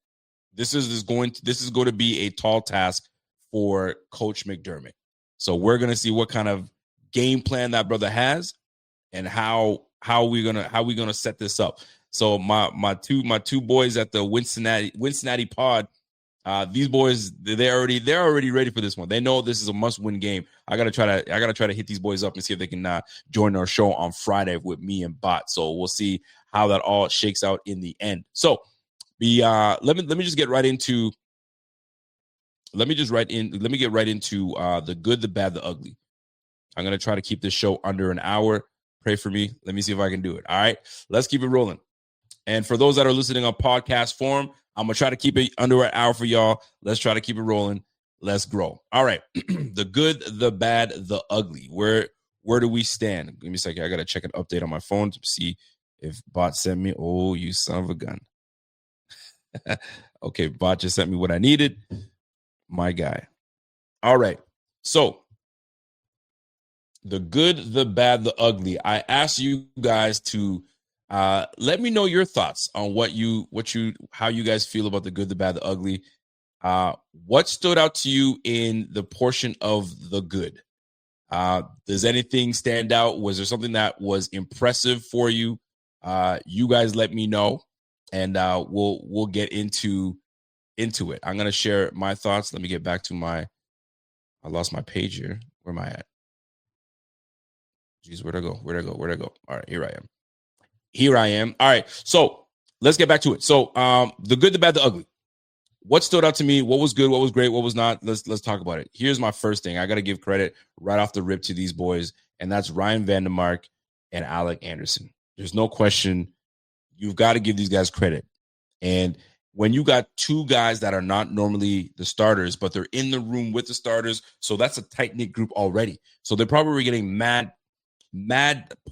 this is going to be a tall task for Coach McDermott. So we're going to see what kind of game plan that brother has and how we gonna set this up. So my two boys at the Cincinnati pod, these boys, they're already ready for this one. They know this is a must-win game. I gotta try to hit these boys up and see if they can join our show on Friday with me and Bot. So we'll see how that all shakes out in the end. So let me get right into the good, the bad, the ugly. I'm gonna try to keep this show under an hour. Pray for me. Let me see if I can do it. All right, let's keep it rolling. And for those that are listening on podcast form, I'm going to try to keep it under an hour for y'all. Let's try to keep it rolling. Let's grow. All right. The good, the bad, the ugly. Where do we stand? Give me a second. I got to check an update on my phone to see if Bot sent me. Oh, you son of a gun. Okay, Bot just sent me what I needed. My guy. All right. So the good, the bad, the ugly. I asked you guys to let me know your thoughts on how you guys feel about the good, the bad, the ugly. What stood out to you in the portion of the good? Does anything stand out? Was there something that was impressive for you? You guys let me know, and we'll get into it. I'm gonna share my thoughts. Let me get back to I lost my page here. Where am I at? Jeez, where'd I go? All right, here I am. All right, so let's get back to it. So the good, the bad, the ugly. What stood out to me? What was good? What was great? What was not? Let's talk about it. Here's my first thing. I got to give credit right off the rip to these boys, and that's Ryan Vandermark and Alec Anderson. There's no question. You've got to give these guys credit. And when you got two guys that are not normally the starters, but they're in the room with the starters, so that's a tight-knit group already. So they're probably getting mad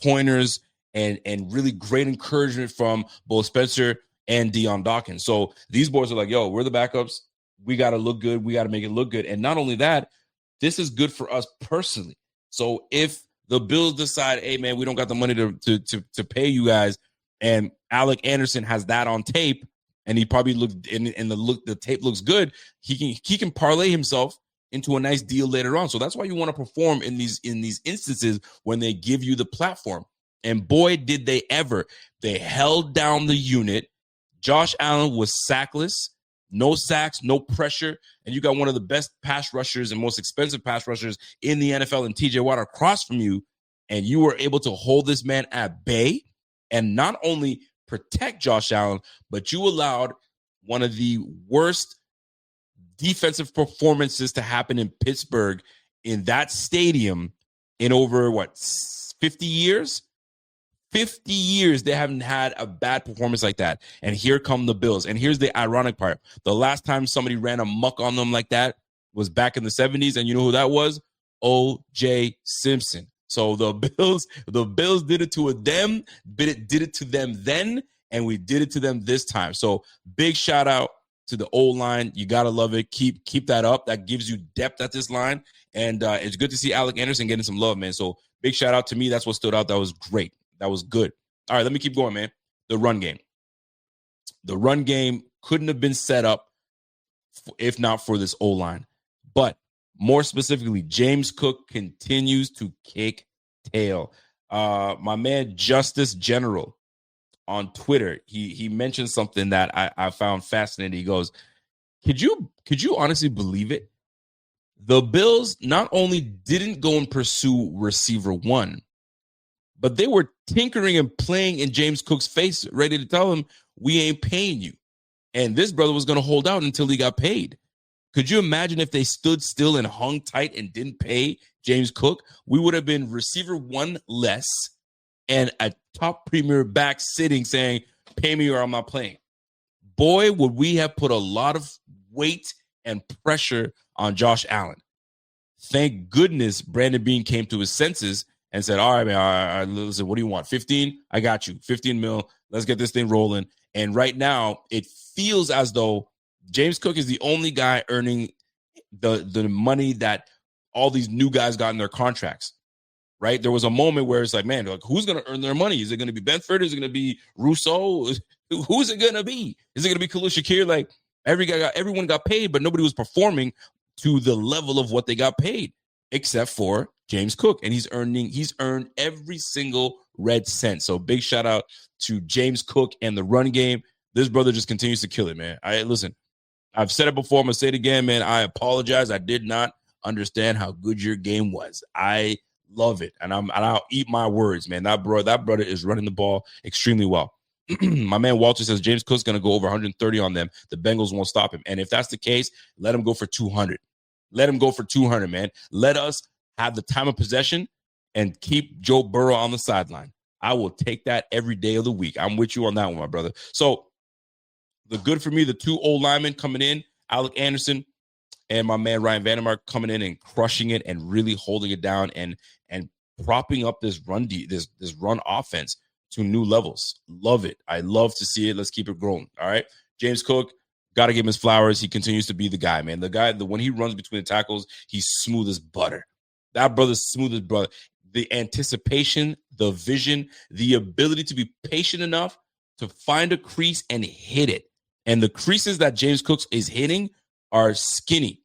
pointers and really great encouragement from both Spencer and Dion Dawkins. So these boys are like, yo, we're the backups. We got to look good. We got to make it look good. And not only that, this is good for us personally. So if the Bills decide, hey, man, we don't got the money to pay you guys, and Alec Anderson has that on tape, and he probably the tape looks good, he can parlay himself into a nice deal later on. So that's why you want to perform in these instances when they give you the platform. And boy, did they ever. They held down the unit. Josh Allen was sackless, no sacks, no pressure. And you got one of the best pass rushers and most expensive pass rushers in the NFL, and TJ Watt across from you. And you were able to hold this man at bay and not only protect Josh Allen, but you allowed one of the worst defensive performances to happen in Pittsburgh in that stadium in over 50 years? 50 years they haven't had a bad performance like that. And here come the Bills. And here's the ironic part. The last time somebody ran amok on them like that was back in the 70s. And you know who that was? O.J. Simpson. So the Bills did it to them, did it to them then, and we did it to them this time. So big shout out to the old line. You got to love it. Keep that up. That gives you depth at this line. And it's good to see Alec Anderson getting some love, man. So big shout out to me. That's what stood out. That was great. That was good. All right, let me keep going, man. The run game. The run game couldn't have been set up if not for this O-line. But more specifically, James Cook continues to kick tail. My man, Justice General, on Twitter, he mentioned something that I found fascinating. He goes, could you honestly believe it? The Bills not only didn't go and pursue receiver one, but they were tinkering and playing in James Cook's face, ready to tell him, we ain't paying you. And this brother was going to hold out until he got paid. Could you imagine if they stood still and hung tight and didn't pay James Cook? We would have been receiver one less and a top premier back sitting saying, pay me or I'm not playing. Boy, would we have put a lot of weight and pressure on Josh Allen. Thank goodness Brandon Beane came to his senses and said, all right, man, all right, listen, what do you want? 15? I got you. 15 mil. Let's get this thing rolling. And right now, it feels as though James Cook is the only guy earning the money that all these new guys got in their contracts. right? There was a moment where it's like, man, like, who's going to earn their money? Is it going to be Benford? Is it going to be Rousseau? Who's it going to be? Is it going to be Khalil Shakir? Like, everyone got paid, but nobody was performing to the level of what they got paid, except for James Cook. And he's earned every single red cent. So big shout out to James Cook and the run game. This brother just continues to kill it, man. Listen, I've said it before. I'm going to say it again, man. I apologize. I did not understand how good your game was. I love it. And I'll eat my words, man. That brother is running the ball extremely well. My man Walter says James Cook's going to go over 130 on them. The Bengals won't stop him. And if that's the case, let him go for 200. Let him go for 200, man. Let us have the time of possession and keep Joe Burrow on the sideline. I will take that every day of the week. I'm with you on that one, my brother. So the good for me, the two old linemen coming in, Alec Anderson and my man Ryan Vandermark coming in and crushing it and really holding it down and propping up this run offense to new levels. Love it. I love to see it. Let's keep it growing. All right. James Cook, got to give him his flowers. He continues to be the guy, man. When he runs between the tackles, he's smooth as butter. That brother's smooth as butter. The anticipation, the vision, the ability to be patient enough to find a crease and hit it. And the creases that James Cook is hitting are skinny.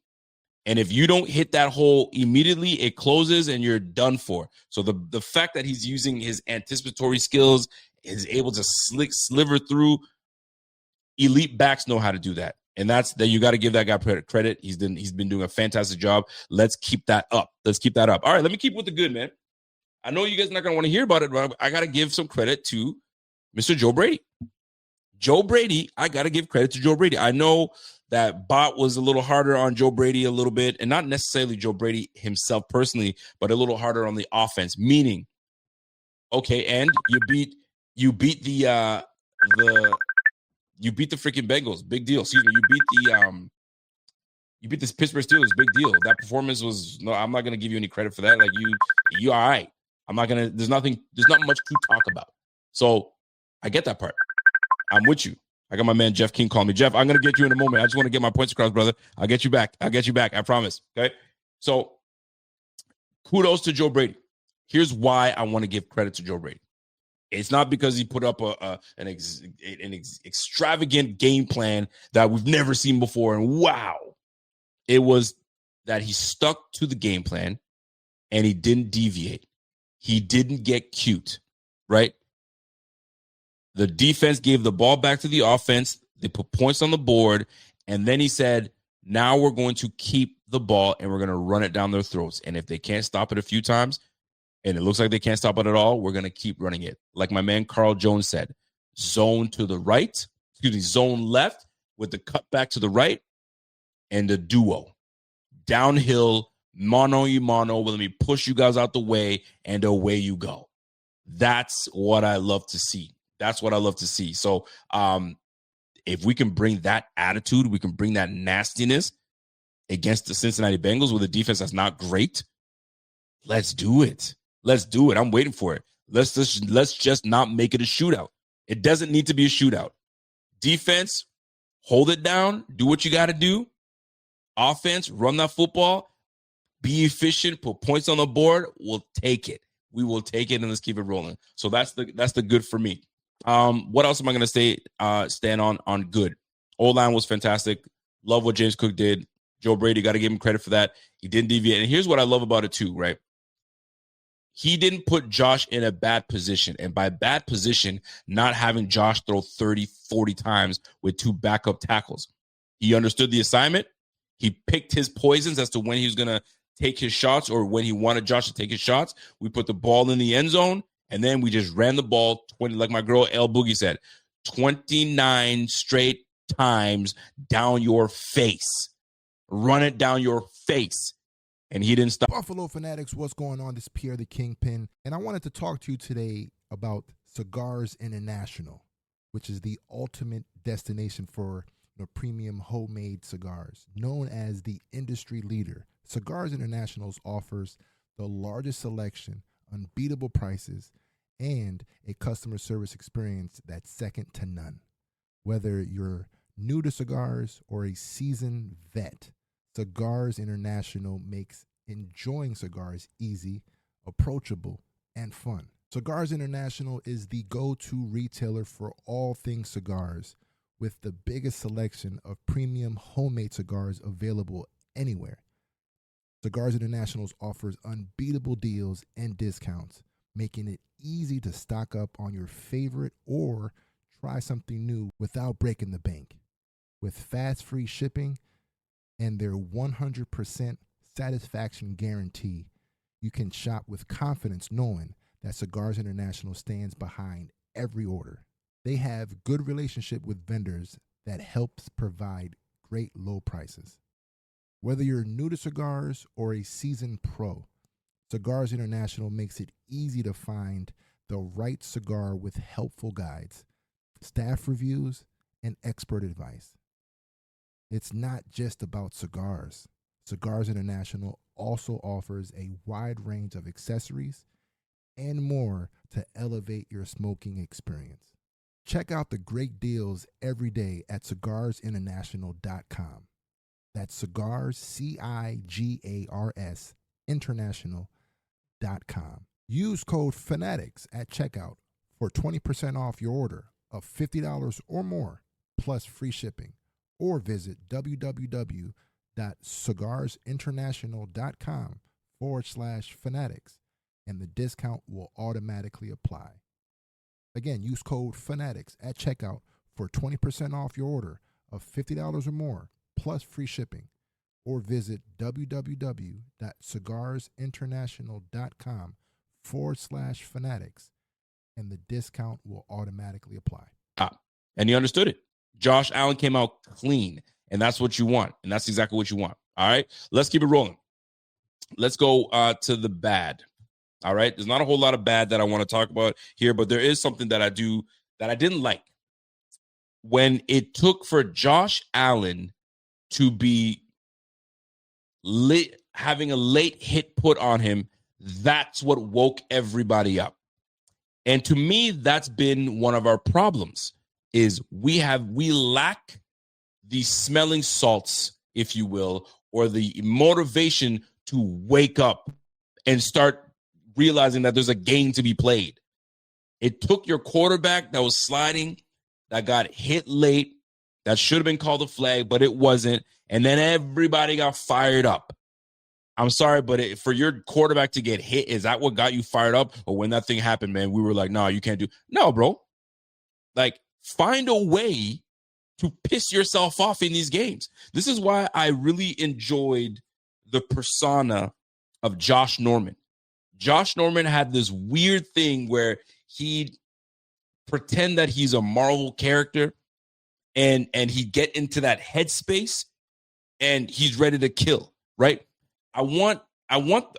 And if you don't hit that hole immediately, it closes and you're done for. So the fact that he's using his anticipatory skills, is able to sliver through, elite backs know how to do that. And that's that. You got to give that guy credit. He's been doing a fantastic job. Let's keep that up. All right, let me keep with the good, man. I know you guys are not going to want to hear about it, but I got to give some credit to Mr. Joe Brady. I got to give credit to Joe Brady. I know that Bot was a little harder on Joe Brady a little bit, and not necessarily Joe Brady himself personally, but a little harder on the offense. Meaning, okay, and you beat the freaking Bengals, big deal. Excuse me, you beat the Pittsburgh Steelers, big deal. That performance was I'm not gonna give you any credit for that. Like you all right. There's not much to talk about. So I get that part. I'm with you. I got my man Jeff King calling me. Jeff, I'm going to get you in a moment. I just want to get my points across, brother. I'll get you back. I promise. Okay? So kudos to Joe Brady. Here's why I want to give credit to Joe Brady. It's not because he put up an extravagant game plan that we've never seen before. And wow. It was that he stuck to the game plan and he didn't deviate. He didn't get cute, right? The defense gave the ball back to the offense. They put points on the board. And then he said, now we're going to keep the ball and we're going to run it down their throats. And if they can't stop it a few times, and it looks like they can't stop it at all, we're going to keep running it. Like my man Carl Jones said, zone left with the cutback to the right and the duo. Downhill, mano-y-mano, let me push you guys out the way, and away you go. That's what I love to see. So if we can bring that attitude, we can bring that nastiness against the Cincinnati Bengals with a defense that's not great, let's do it. I'm waiting for it. Let's just not make it a shootout. It doesn't need to be a shootout. Defense, hold it down. Do what you got to do. Offense, run that football. Be efficient. Put points on the board. We'll take it. We will take it, and let's keep it rolling. So that's the good for me. What else am I going to say? Stand on good. O-line was fantastic. Love what James Cook did. Joe Brady, got to give him credit for that. He didn't deviate. And here's what I love about it too, right? He didn't put Josh in a bad position. And by bad position, not having Josh throw 30, 40 times with two backup tackles. He understood the assignment. He picked his poisons as to when he was going to take his shots or when he wanted Josh to take his shots. We put the ball in the end zone. And then we just ran the ball 20, like my girl El Boogie said, 29 straight times down your face. Run it down your face. And he didn't stop. Buffalo Fanatics, what's going on? This is Pierre the Kingpin. And I wanted to talk to you today about Cigars International, which is the ultimate destination for premium homemade cigars. Known as the industry leader, Cigars International offers the largest selection, unbeatable prices, and a customer service experience that's second to none. Whether you're new to cigars or a seasoned vet, Cigars International makes enjoying cigars easy, approachable, and fun. Cigars International is the go-to retailer for all things cigars, with the biggest selection of premium homemade cigars available anywhere. Cigars International offers unbeatable deals and discounts, making it easy to stock up on your favorite or try something new without breaking the bank. With fast free shipping and their 100% satisfaction guarantee, you can shop with confidence knowing that Cigars International stands behind every order. They have good relationship with vendors that helps provide great low prices. Whether you're new to cigars or a seasoned pro, Cigars International makes it easy to find the right cigar with helpful guides, staff reviews, and expert advice. It's not just about cigars. Cigars International also offers a wide range of accessories and more to elevate your smoking experience. Check out the great deals every day at cigarsinternational.com. That's cigars, CIGARS, international.com. Use code FANATICS at checkout for 20% off your order of $50 or more, plus free shipping. Or visit www.cigarsinternational.com/fanatics, and the discount will automatically apply. Again, use code FANATICS at checkout for 20% off your order of $50 or more, plus free shipping. Or visit www.cigarsinternational.com/fanatics, and the discount will automatically apply. And he understood it. Josh Allen came out clean, and that's what you want, and that's exactly what you want. All right, let's keep it rolling. Let's go to the bad. All right, there's not a whole lot of bad that I want to talk about here, but there is something that I didn't like. When it took for Josh Allen to be having a late hit put on him, that's what woke everybody up. And to me, that's been one of our problems, is we lack the smelling salts, if you will, or the motivation to wake up and start realizing that there's a game to be played. It took your quarterback that was sliding, that got hit late, that should have been called a flag, but it wasn't, and then everybody got fired up. I'm sorry, but for your quarterback to get hit, is that what got you fired up? Or when that thing happened, man, we were like, no, you can't do. No, bro. Like, find a way to piss yourself off in these games. This is why I really enjoyed the persona of Josh Norman. Josh Norman had this weird thing where he'd pretend that he's a Marvel character and he'd get into that headspace and he's ready to kill, right? I want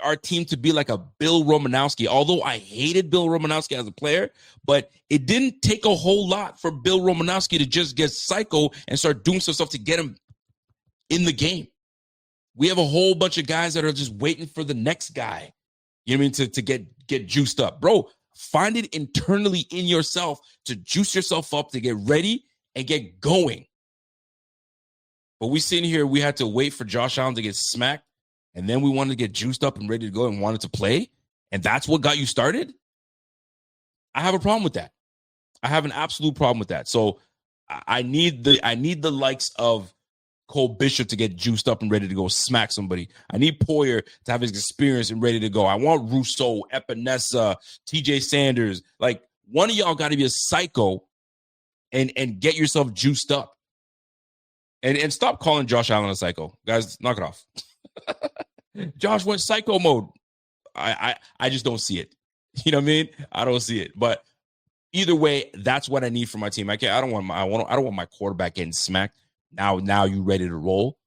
our team to be like a Bill Romanowski, although I hated Bill Romanowski as a player, but it didn't take a whole lot for Bill Romanowski to just get psycho and start doing some stuff to get him in the game. We have a whole bunch of guys that are just waiting for the next guy, you know what I mean, to get juiced up. Bro, find it internally in yourself to juice yourself up, to get ready and get going. But we sitting here, we had to wait for Josh Allen to get smacked, and then we wanted to get juiced up and ready to go and wanted to play, and that's what got you started? I have a problem with that. I have an absolute problem with that. So I need the likes of Cole Bishop to get juiced up and ready to go smack somebody. I need Poyer to have his experience and ready to go. I want Rousseau, Epinesa, TJ Sanders. Like, one of y'all got to be a psycho and get yourself juiced up. And stop calling Josh Allen a psycho. Guys, knock it off. Josh went psycho mode. I just don't see it. You know what I mean? I don't see it. But either way, that's what I need for my team. I don't want my quarterback getting smacked. Now you ready to roll?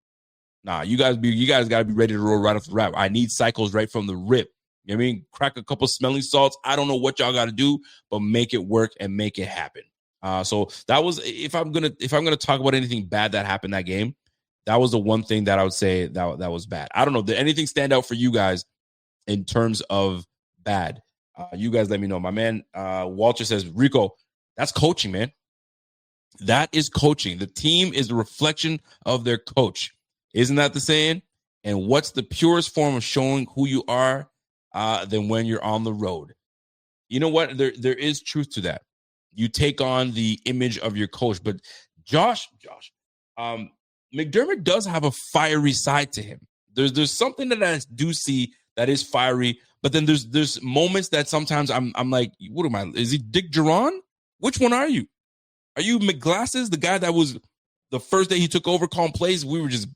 Nah, you guys got to be ready to roll right off the rap. I need cycles right from the rip. You know what I mean? Crack a couple smelling salts. I don't know what y'all got to do, but make it work and make it happen. So that was, if I'm gonna talk about anything bad that happened that game, that was the one thing that I would say that was bad. I don't know. Did anything stand out for you guys in terms of bad? You guys let me know. My man Walter says, Rico, that's coaching, man. That is coaching. The team is a reflection of their coach. Isn't that the saying? And what's the purest form of showing who you are? than when you're on the road. You know what? There is truth to that. You take on the image of your coach, but Josh, McDermott does have a fiery side to him. There's something that I do see that is fiery, but then there's moments that sometimes I'm like, what am I? Is he Dick Duran? Which one are you? Are you McGlasses, the guy that was the first day he took over calling plays, we were just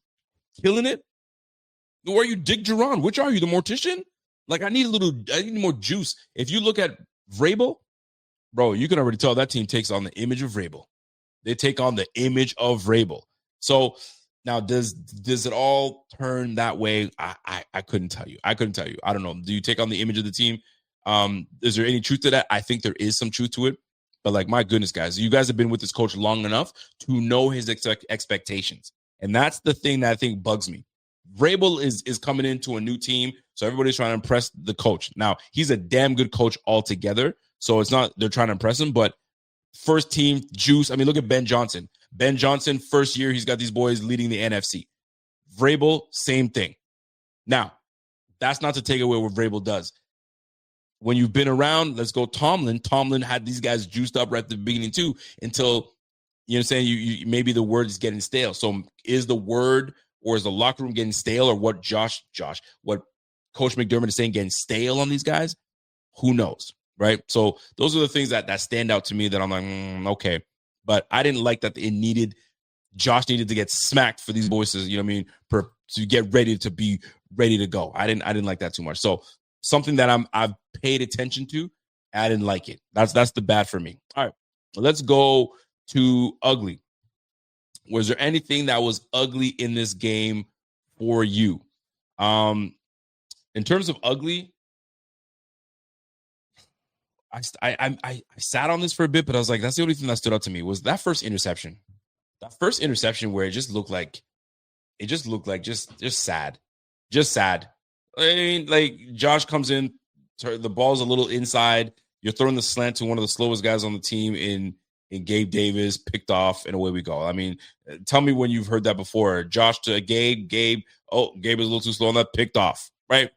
killing it? Or are you Dick Duran? Which are you, the mortician? Like, I need more juice. If you look at Vrabel, bro, you can already tell that team takes on the image of Vrabel. They take on the image of Vrabel. So now, does it all turn that way? I couldn't tell you. I don't know. Do you take on the image of the team? Is there any truth to that? I think there is some truth to it. But, like, my goodness, guys, you guys have been with this coach long enough to know his expectations. And that's the thing that I think bugs me. Vrabel is coming into a new team, so everybody's trying to impress the coach. Now, he's a damn good coach altogether, so it's not they're trying to impress him, but first team juice. I mean, look at Ben Johnson. Ben Johnson, first year, he's got these boys leading the NFC. Vrabel, same thing. Now, that's not to take away what Vrabel does. When you've been around, let's go Tomlin. Tomlin had these guys juiced up right at the beginning too, until, you know what I'm saying, you maybe the word is getting stale. So is the word or is the locker room getting stale, or what what Coach McDermott is saying getting stale on these guys? Who knows, right? So those are the things that stand out to me that I'm like, okay. But I didn't like that Josh needed to get smacked for these boys, you know what I mean, to get ready to be ready to go. I didn't like that too much. So something that I've paid attention to, I didn't like it. That's the bad for me. All right, let's go to ugly. Was there anything that was ugly in this game for you? In terms of ugly, I sat on this for a bit, but I was like, that's the only thing that stood out to me was that first interception. That first interception where it just looked like just sad. Just sad. I mean, like, Josh comes in, the ball's a little inside. You're throwing the slant to one of the slowest guys on the team in Gabe Davis, picked off, and away we go. I mean, tell me when you've heard that before. Josh to Gabe, Gabe is a little too slow on that, picked off, right?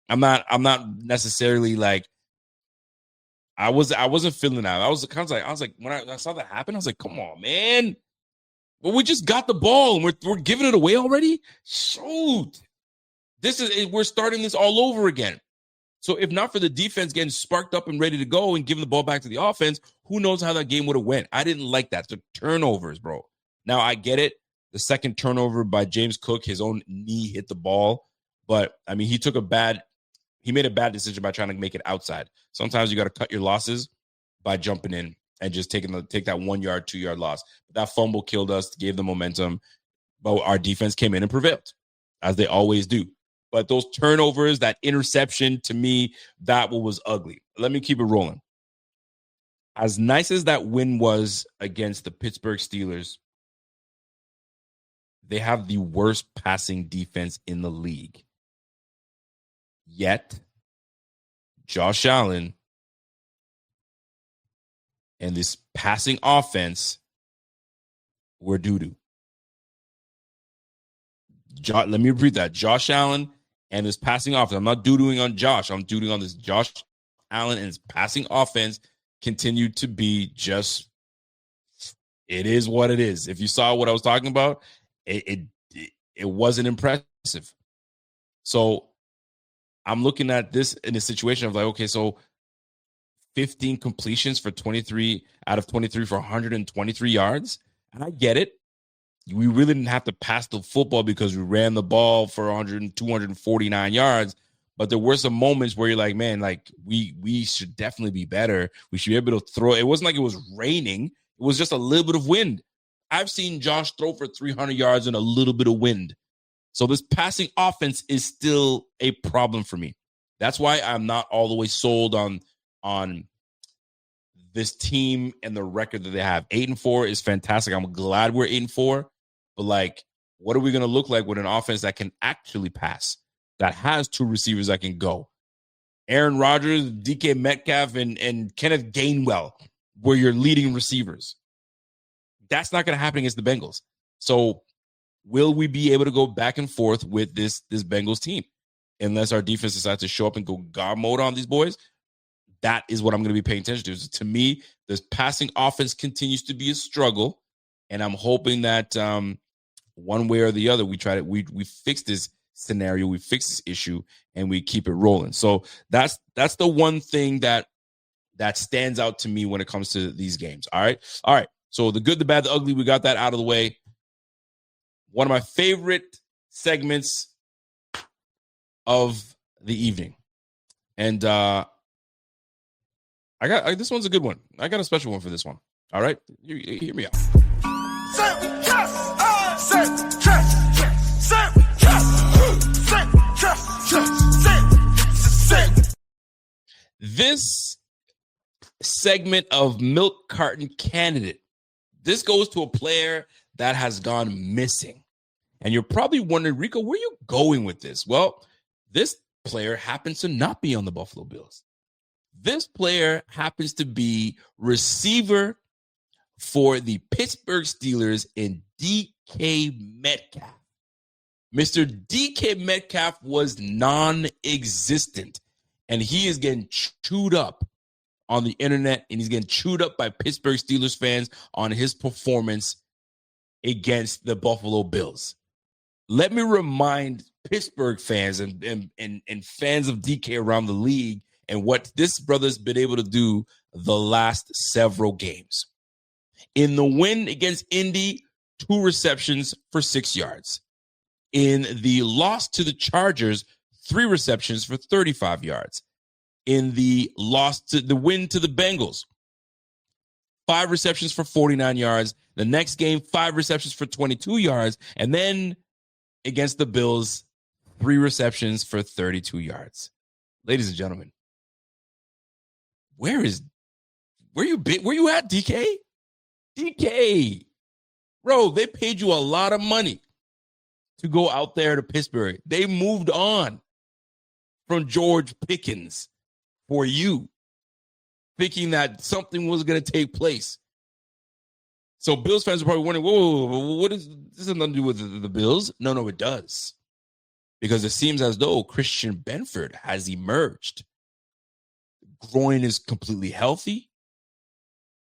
I'm not necessarily like, I wasn't feeling that. I was like, when I saw that happen, I was like, come on, man. Well, we just got the ball and we're giving it away already? Shoot. We're starting this all over again. So if not for the defense getting sparked up and ready to go and giving the ball back to the offense, who knows how that game would have went? I didn't like that. The turnovers, bro. Now, I get it. The second turnover by James Cook, his own knee hit the ball. But, I mean, he made a bad decision by trying to make it outside. Sometimes you got to cut your losses by jumping in and just take that 1 yard, 2 yard loss. But that fumble killed us, gave the momentum. But our defense came in and prevailed, as they always do. But those turnovers, that interception, to me, that was ugly. Let me keep it rolling. As nice as that win was against the Pittsburgh Steelers, they have the worst passing defense in the league. Yet, Josh Allen and this passing offense were doo-doo. Let me repeat that. Josh Allen and his passing offense. I'm not doo-dooing on Josh. I'm doo-dooing on this. Josh Allen and his passing offense continued to be just, it is what it is. If you saw what I was talking about, it wasn't impressive. So I'm looking at this in a situation of like, okay, so 15 completions for 23 out of 23 for 123 yards. And I get it. We really didn't have to pass the football because we ran the ball for 249 yards. But there were some moments where you're like, man, like we should definitely be better. We should be able to throw. It wasn't like it was raining. It was just a little bit of wind. I've seen Josh throw for 300 yards and a little bit of wind. So this passing offense is still a problem for me. That's why I'm not all the way sold on this team and the record that they have. 8-4 is fantastic. I'm glad we're 8-4. But, like, what are we going to look like with an offense that can actually pass, that has two receivers that can go? Aaron Rodgers, DK Metcalf, and Kenneth Gainwell were your leading receivers. That's not going to happen against the Bengals. So will we be able to go back and forth with this Bengals team? unless our defense decides to show up and go God mode on these boys, that is what I'm going to be paying attention to. So to me, this passing offense continues to be a struggle, and I'm hoping that one way or the other, we fix this scenario, we fix this issue, and we keep it rolling. So that's the one thing that stands out to me when it comes to these games. All right. So the good, the bad, the ugly, we got that out of the way. One of my favorite segments of the evening, and this one's a good one. I got a special one for this one. All right, hear me out. This segment of Milk Carton Candidate, this goes to a player that has gone missing. And you're probably wondering, Rico, where are you going with this? Well, this player happens to not be on the Buffalo Bills. This player happens to be receiver for the Pittsburgh Steelers in DK Metcalf. Mr. DK Metcalf was non-existent, and he is getting chewed up on the internet, and he's getting chewed up by Pittsburgh Steelers fans on his performance against the Buffalo Bills. Let me remind Pittsburgh fans and fans of DK around the league and what this brother's been able to do the last several games. In the win against Indy, 2 receptions for 6 yards. In the loss to the Chargers, 3 receptions for 35 yards. In the win to the Bengals, 5 receptions for 49 yards. The next game, 5 receptions for 22 yards. And then against the Bills, 3 receptions for 32 yards. Ladies and gentlemen, where you at, DK? DK, bro, they paid you a lot of money to go out there to Pittsburgh. They moved on from George Pickens for you, thinking that something was going to take place. So Bills fans are probably wondering, whoa, what is this has nothing to do with the Bills? No, it does. Because it seems as though Christian Benford has emerged. Groin is completely healthy.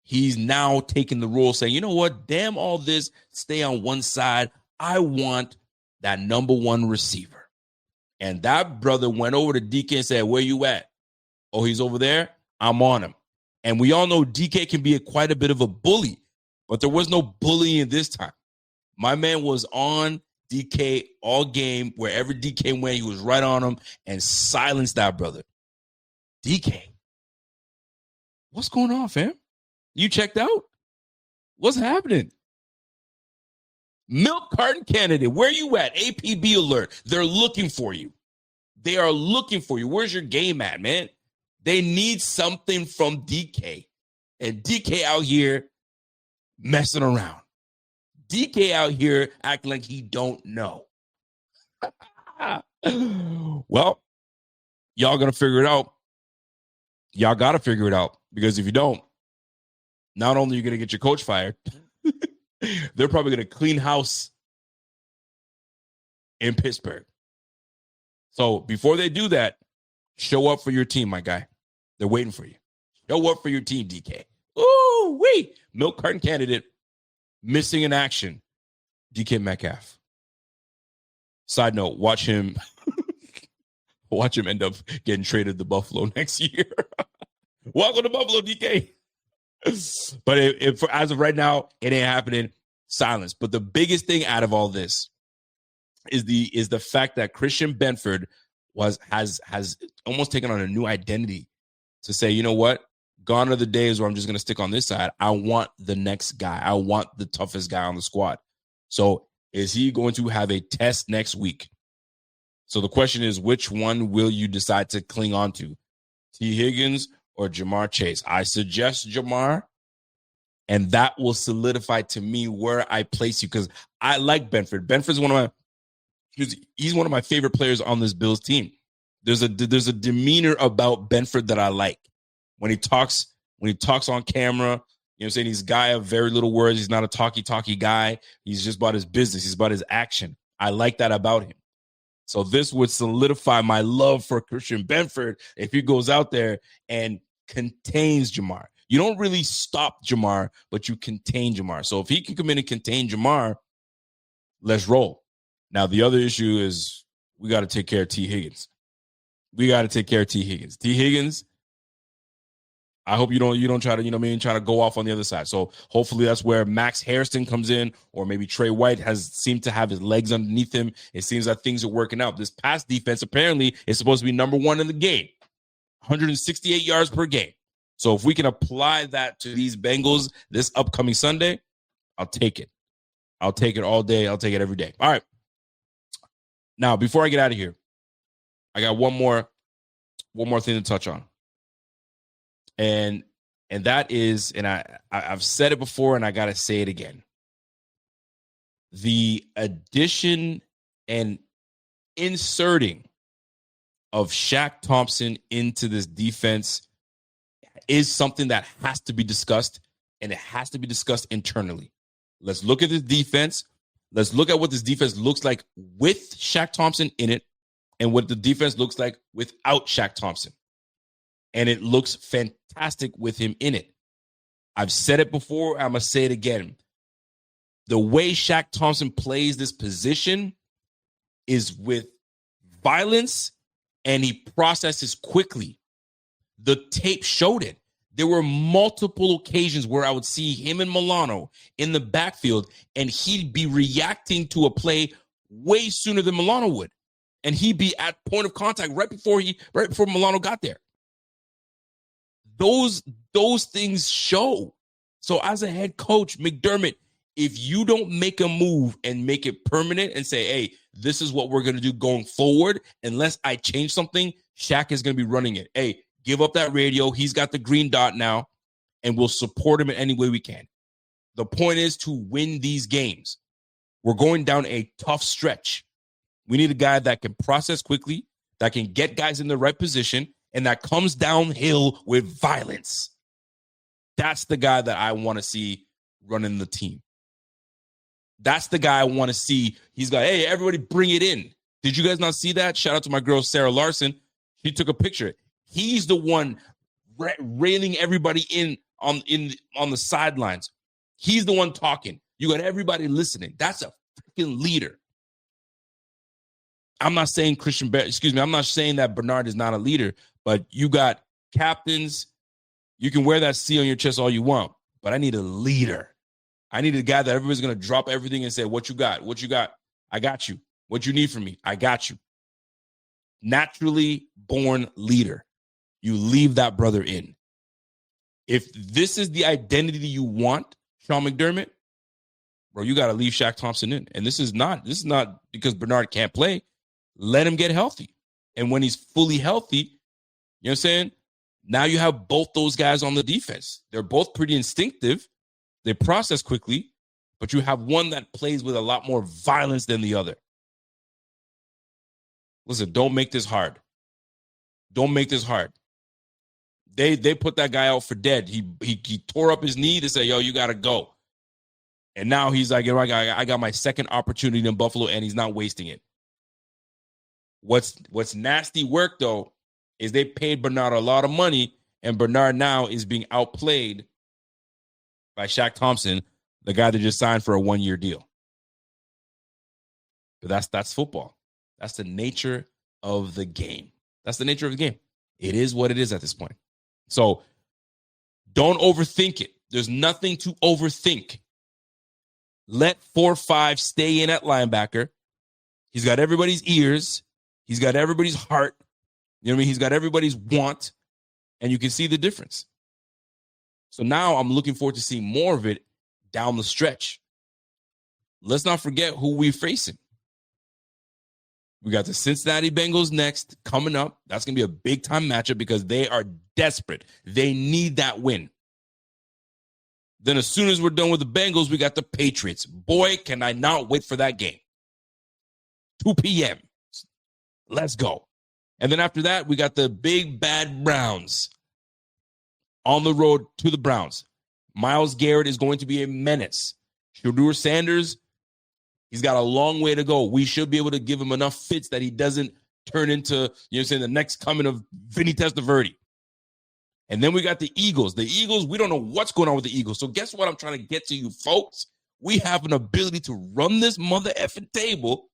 He's now taking the role saying, you know what? Damn all this. Stay on one side. I want that number 1 receiver. And that brother went over to DK and said, where you at? Oh, he's over there? I'm on him. And we all know DK can be quite a bit of a bully, but there was no bullying this time. My man was on DK all game. Wherever DK went, he was right on him and silenced that brother. DK, what's going on, fam? You checked out? What's happening? Milk Carton Candidate, where you at? APB alert. They're looking for you. They are looking for you. Where's your game at, man? They need something from DK. And DK out here messing around. DK out here acting like he don't know. Well, y'all gonna figure it out. Y'all got to figure it out. Because if you don't, not only are you going to get your coach fired, they're probably going to clean house in Pittsburgh. So before they do that, show up for your team, my guy. They're waiting for you. Show up for your team, DK. Ooh, wait. Milk Carton Candidate missing in action. DK Metcalf. Side note, watch him end up getting traded to Buffalo next year. Welcome to Buffalo, DK. But if as of right now, it ain't happening. Silence. But the biggest thing out of all this is the fact that Christian Benford has almost taken on a new identity to say, you know what? Gone are the days where I'm just going to stick on this side. I want the next guy. I want the toughest guy on the squad. So is he going to have a test next week? So the question is, which one will you decide to cling on to? T. Higgins or Jamar Chase? I suggest Jamar, and that will solidify to me where I place you because I like Benford. Benford's he's one of my favorite players on this Bills team. There's a demeanor about Benford that I like. When he talks on camera, you know what I'm saying? He's a guy of very little words. He's not a talky guy. He's just about his business. He's about his action. I like that about him. So this would solidify my love for Christian Benford if he goes out there and contains Jamar. You don't really stop Jamar, but you contain Jamar. So if he can come in and contain Jamar, let's roll. Now, the other issue is we got to take care of T. Higgins. T. Higgins, I hope you don't try to, try to go off on the other side. So hopefully that's where Max Hairston comes in, or maybe Trey White has seemed to have his legs underneath him. It seems that things are working out. This pass defense apparently is supposed to be number one in the game, 168 yards per game. So if we can apply that to these Bengals this upcoming Sunday, I'll take it. I'll take it all day. I'll take it every day. All right. Now, before I get out of here, I got one more thing to touch on. And that is, and I've said it before and I got to say it again. The addition and inserting of Shaq Thompson into this defense is something that has to be discussed, and it has to be discussed internally. Let's look at this defense. Let's look at what this defense looks like with Shaq Thompson in it and what the defense looks like without Shaq Thompson. And it looks fantastic with him in it. I've said it before. I'm going to say it again. The way Shaq Thompson plays this position is with violence, and he processes quickly. The tape showed it. There were multiple occasions where I would see him and Milano in the backfield, and he'd be reacting to a play way sooner than Milano would. And he'd be at point of contact right before Milano got there. Those things show. So as a head coach, McDermott, if you don't make a move and make it permanent and say, hey, this is what we're going to do going forward, unless I change something, Shaq is going to be running it. Hey, give up that radio. He's got the green dot now, and we'll support him in any way we can. The point is to win these games. We're going down a tough stretch. We need a guy that can process quickly, that can get guys in the right position, and that comes downhill with violence. That's the guy that I want to see running the team. That's the guy I want to see. He's got, hey, everybody bring it in. Did you guys not see that? Shout out to my girl, Sarah Larson. She took a picture. He's the one railing everybody in on the sidelines. He's the one talking. You got everybody listening. That's a freaking leader. I'm not saying I'm not saying that Bernard is not a leader, but you got captains. You can wear that C on your chest all you want, but I need a leader. I need a guy that everybody's going to drop everything and say, what you got? What you got? I got you. What you need from me? I got you. Naturally born leader. You leave that brother in. If this is the identity you want, Sean McDermott, bro, you got to leave Shaq Thompson in. And this is not because Bernard can't play. Let him get healthy. And when he's fully healthy, you know what I'm saying? Now you have both those guys on the defense. They're both pretty instinctive. They process quickly, but you have one that plays with a lot more violence than the other. Listen, don't make this hard. Don't make this hard. They put that guy out for dead. He tore up his knee to say, yo, you got to go. And now he's like, I got my second opportunity in Buffalo, and he's not wasting it. What's nasty work, though, is they paid Bernard a lot of money, and Bernard now is being outplayed by Shaq Thompson, the guy that just signed for a one-year deal. But that's football. That's the nature of the game. That's the nature of the game. It is what it is at this point. So don't overthink it. There's nothing to overthink. Let 4-5 stay in at linebacker. He's got everybody's ears. He's got everybody's heart. You know what I mean? He's got everybody's want. And you can see the difference. So now I'm looking forward to seeing more of it down the stretch. Let's not forget who we're facing. We got the Cincinnati Bengals next coming up. That's going to be a big-time matchup because they are desperate. They need that win. Then as soon as we're done with the Bengals, we got the Patriots. Boy, can I not wait for that game. 2 p.m. Let's go. And then after that, we got the big bad Browns on the road to the Browns. Myles Garrett is going to be a menace. Shadur Sanders, He's got a long way to go. We should be able to give him enough fits that he doesn't turn into, the next coming of Vinny Testaverde. And then we got the Eagles. The Eagles, we don't know what's going on with the Eagles. So guess what I'm trying to get to you folks? We have an ability to run this mother effing table,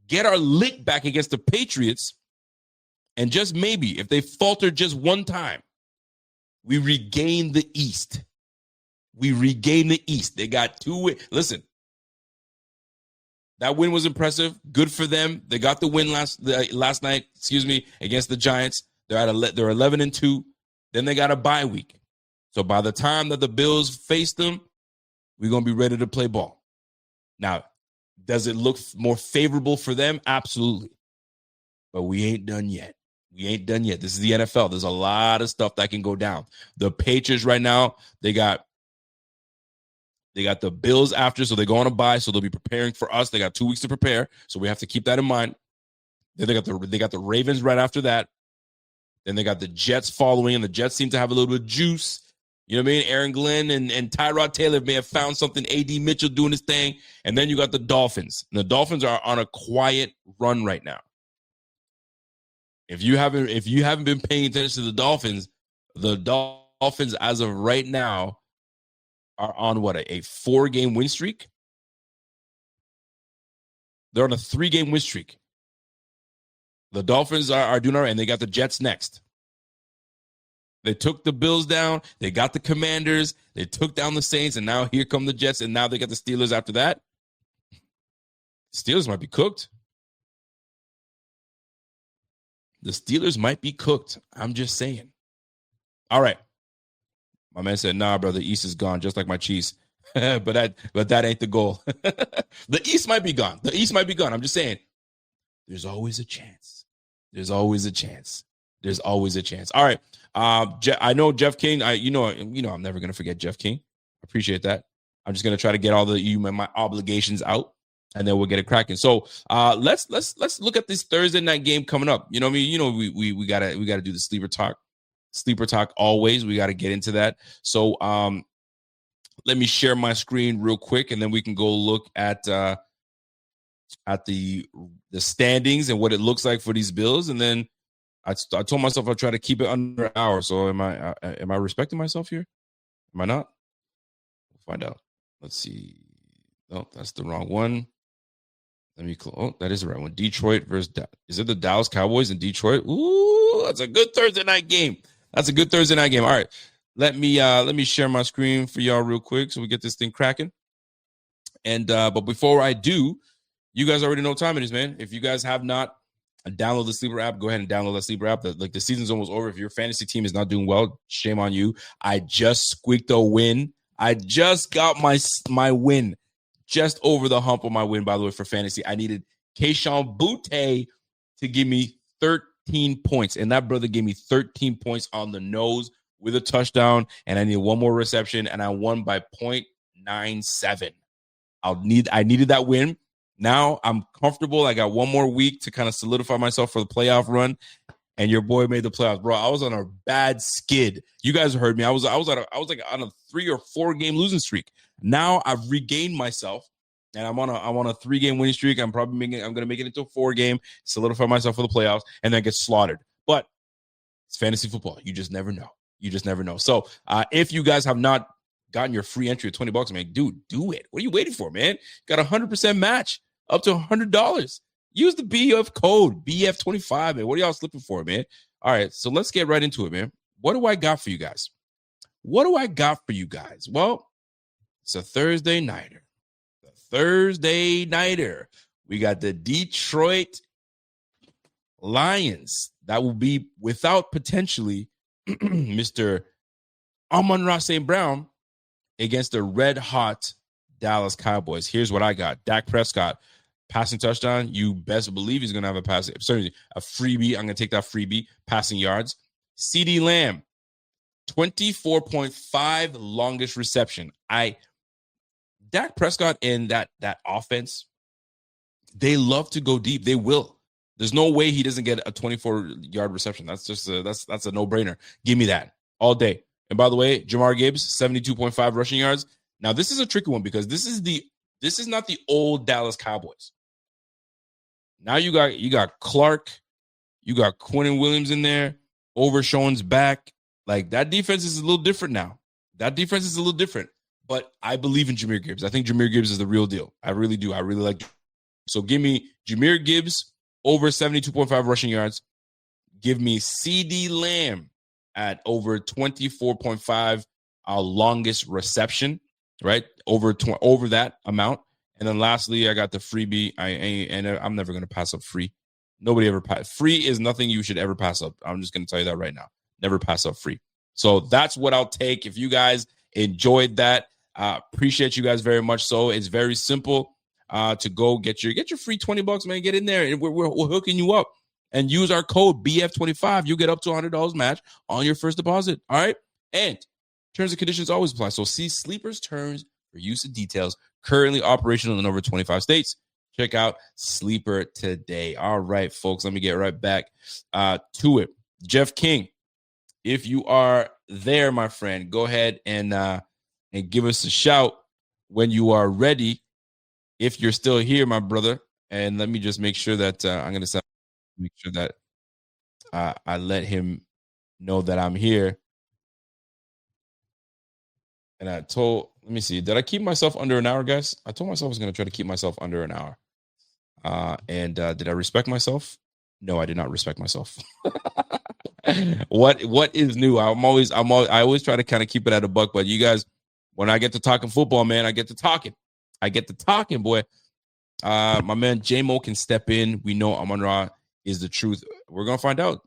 get our lick back against the Patriots, and just maybe, if they falter just one time, we regain the East. We regain the East. They got 2 wins. Listen, that win was impressive. Good for them. They got the win last night, against the Giants. They're 11-2. Then they got a bye week. So by the time that the Bills face them, we're going to be ready to play ball. Now, does it look more favorable for them? Absolutely. But we ain't done yet. This is the NFL. There's a lot of stuff that can go down. The Patriots right now, they got the Bills after, so they go on a bye, so they'll be preparing for us. They got 2 weeks to prepare, so we have to keep that in mind. Then they got the Ravens right after that. Then they got the Jets following, and the Jets seem to have a little bit of juice. You know what I mean? Aaron Glenn and Tyrod Taylor may have found something. A.D. Mitchell doing his thing. And then you got the Dolphins. And the Dolphins are on a quiet run right now. If you haven't been paying attention to the Dolphins as of right now are on a 4-game win streak? They're on a 3-game win streak. The Dolphins are doing all right, and they got the Jets next. They took the Bills down. They got the Commanders. They took down the Saints, and now here come the Jets, and now they got the Steelers after that. Steelers might be cooked. The Steelers might be cooked. I'm just saying. All right. My man said, nah, brother, the East is gone, just like my Chiefs. but that ain't the goal. The East might be gone. I'm just saying. There's always a chance. All right. I know Jeff King. I'm never gonna forget Jeff King. Appreciate that. I'm just gonna try to get all my obligations out, and then we'll get it cracking. So let's look at this Thursday night game coming up. You know what I mean? We gotta do the sleeper talk. Sleeper talk always. We gotta get into that. So let me share my screen real quick, and then we can go look at the standings and what it looks like for these Bills, and then. I told myself I'll try to keep it under an hour. So am I respecting myself here? Am I not? We'll find out. Let's see. No, that's the wrong one. Let me that is the right one. Detroit versus is it the Dallas Cowboys in Detroit? Ooh, that's a good Thursday night game. All right. Let me share my screen for y'all real quick so we get this thing cracking. And but before I do, you guys already know what time it is, man. If you guys have not download the Sleeper app. Go ahead and download that Sleeper app. The season's almost over. If your fantasy team is not doing well, shame on you. I just squeaked a win. I just got my win. Just over the hump of my win, by the way, for fantasy. I needed Keyshawn Butte to give me 13 points. And that brother gave me 13 points on the nose with a touchdown. And I needed one more reception. And I won by 0.97. I needed that win. Now I'm comfortable. I got one more week to kind of solidify myself for the playoff run, and your boy made the playoffs, bro. I was on a bad skid. You guys heard me. I was like on a 3 or 4 game losing streak. Now I've regained myself, and I'm on a 3-game winning streak. I'm going to make it into a 4-game, solidify myself for the playoffs, and then get slaughtered. But it's fantasy football. You just never know. So if you guys have not gotten your free entry of $20, man, dude, do it. What are you waiting for, man? Got a 100% match up to $100. Use the BF code BF25, man. What are y'all slipping for, man? All right, so let's get right into it, man. What do I got for you guys? Well, it's a Thursday nighter. We got the Detroit Lions. That will be without potentially Mr. Amon-Ra St. Brown against the red-hot Dallas Cowboys. Here's what I got. Dak Prescott, passing touchdown. You best believe he's going to have a freebie. I'm going to take that freebie. Passing yards. CeeDee Lamb, 24.5 longest reception. Dak Prescott and that offense, they love to go deep. They will. There's no way he doesn't get a 24-yard reception. That's just that's a no-brainer. Give me that all day. And by the way, Jamar Gibbs, 72.5 rushing yards. Now, this is a tricky one because this is This is not the old Dallas Cowboys. Now you got Clark, you got Quinnen Williams in there, Overshown's back. Like, that defense is a little different now. But I believe in Jahmyr Gibbs. I think Jahmyr Gibbs is the real deal. I really do. I really like. So give me Jahmyr Gibbs over 72.5 rushing yards. Give me CD Lamb at over 24.5 longest reception, right? Over that amount. And then lastly, I got the freebie. I'm never going to pass up free. Nobody ever free is nothing you should ever pass up. I'm just going to tell you that right now. Never pass up free. So that's what I'll take. If you guys enjoyed that, appreciate you guys very much. So it's very simple to go get your free $20, man. Get in there, and we're hooking you up. And use our code BF25. You'll get up to $100 match on your first deposit. All right. And terms and conditions always apply. So see Sleeper's terms for use and details. Currently operational in over 25 states. Check out Sleeper today. All right, folks. Let me get right back to it. Jeff King, if you are there, my friend, go ahead and give us a shout when you are ready. If you're still here, my brother. And let me just make sure that I'm going to make sure that I let him know that I'm here. And let me see, did I keep myself under an hour, guys? I told myself I was going to try to keep myself under an hour. And did I respect myself? No, I did not respect myself. What is new? I always try to kind of keep it at a buck, but you guys, when I get to talking football, man, I get to talking, boy. My man J-Mo can step in. We know Amon-Ra is the truth. We're gonna find out.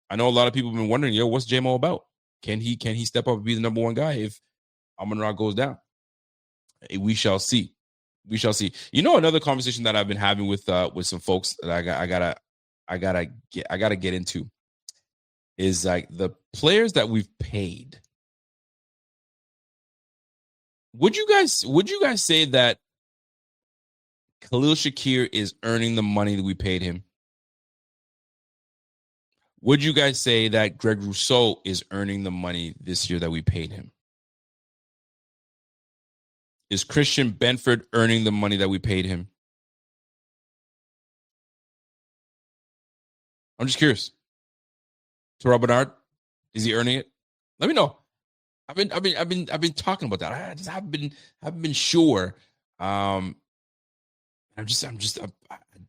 I know a lot of people have been wondering, what's J-Mo about? Can he step up and be the number one guy if Amon-Ra goes down? We shall see. Another conversation that I've been having with some folks that I gotta get into is like the players that we've paid. Would you guys say that Khalil Shakir is earning the money that we paid him? Would you guys say that Greg Rousseau is earning the money this year that we paid him? Is Christian Benford earning the money that we paid him? I'm just curious. Terrell Bernard, is he earning it? Let me know. I've been talking about that. I just haven't been sure. I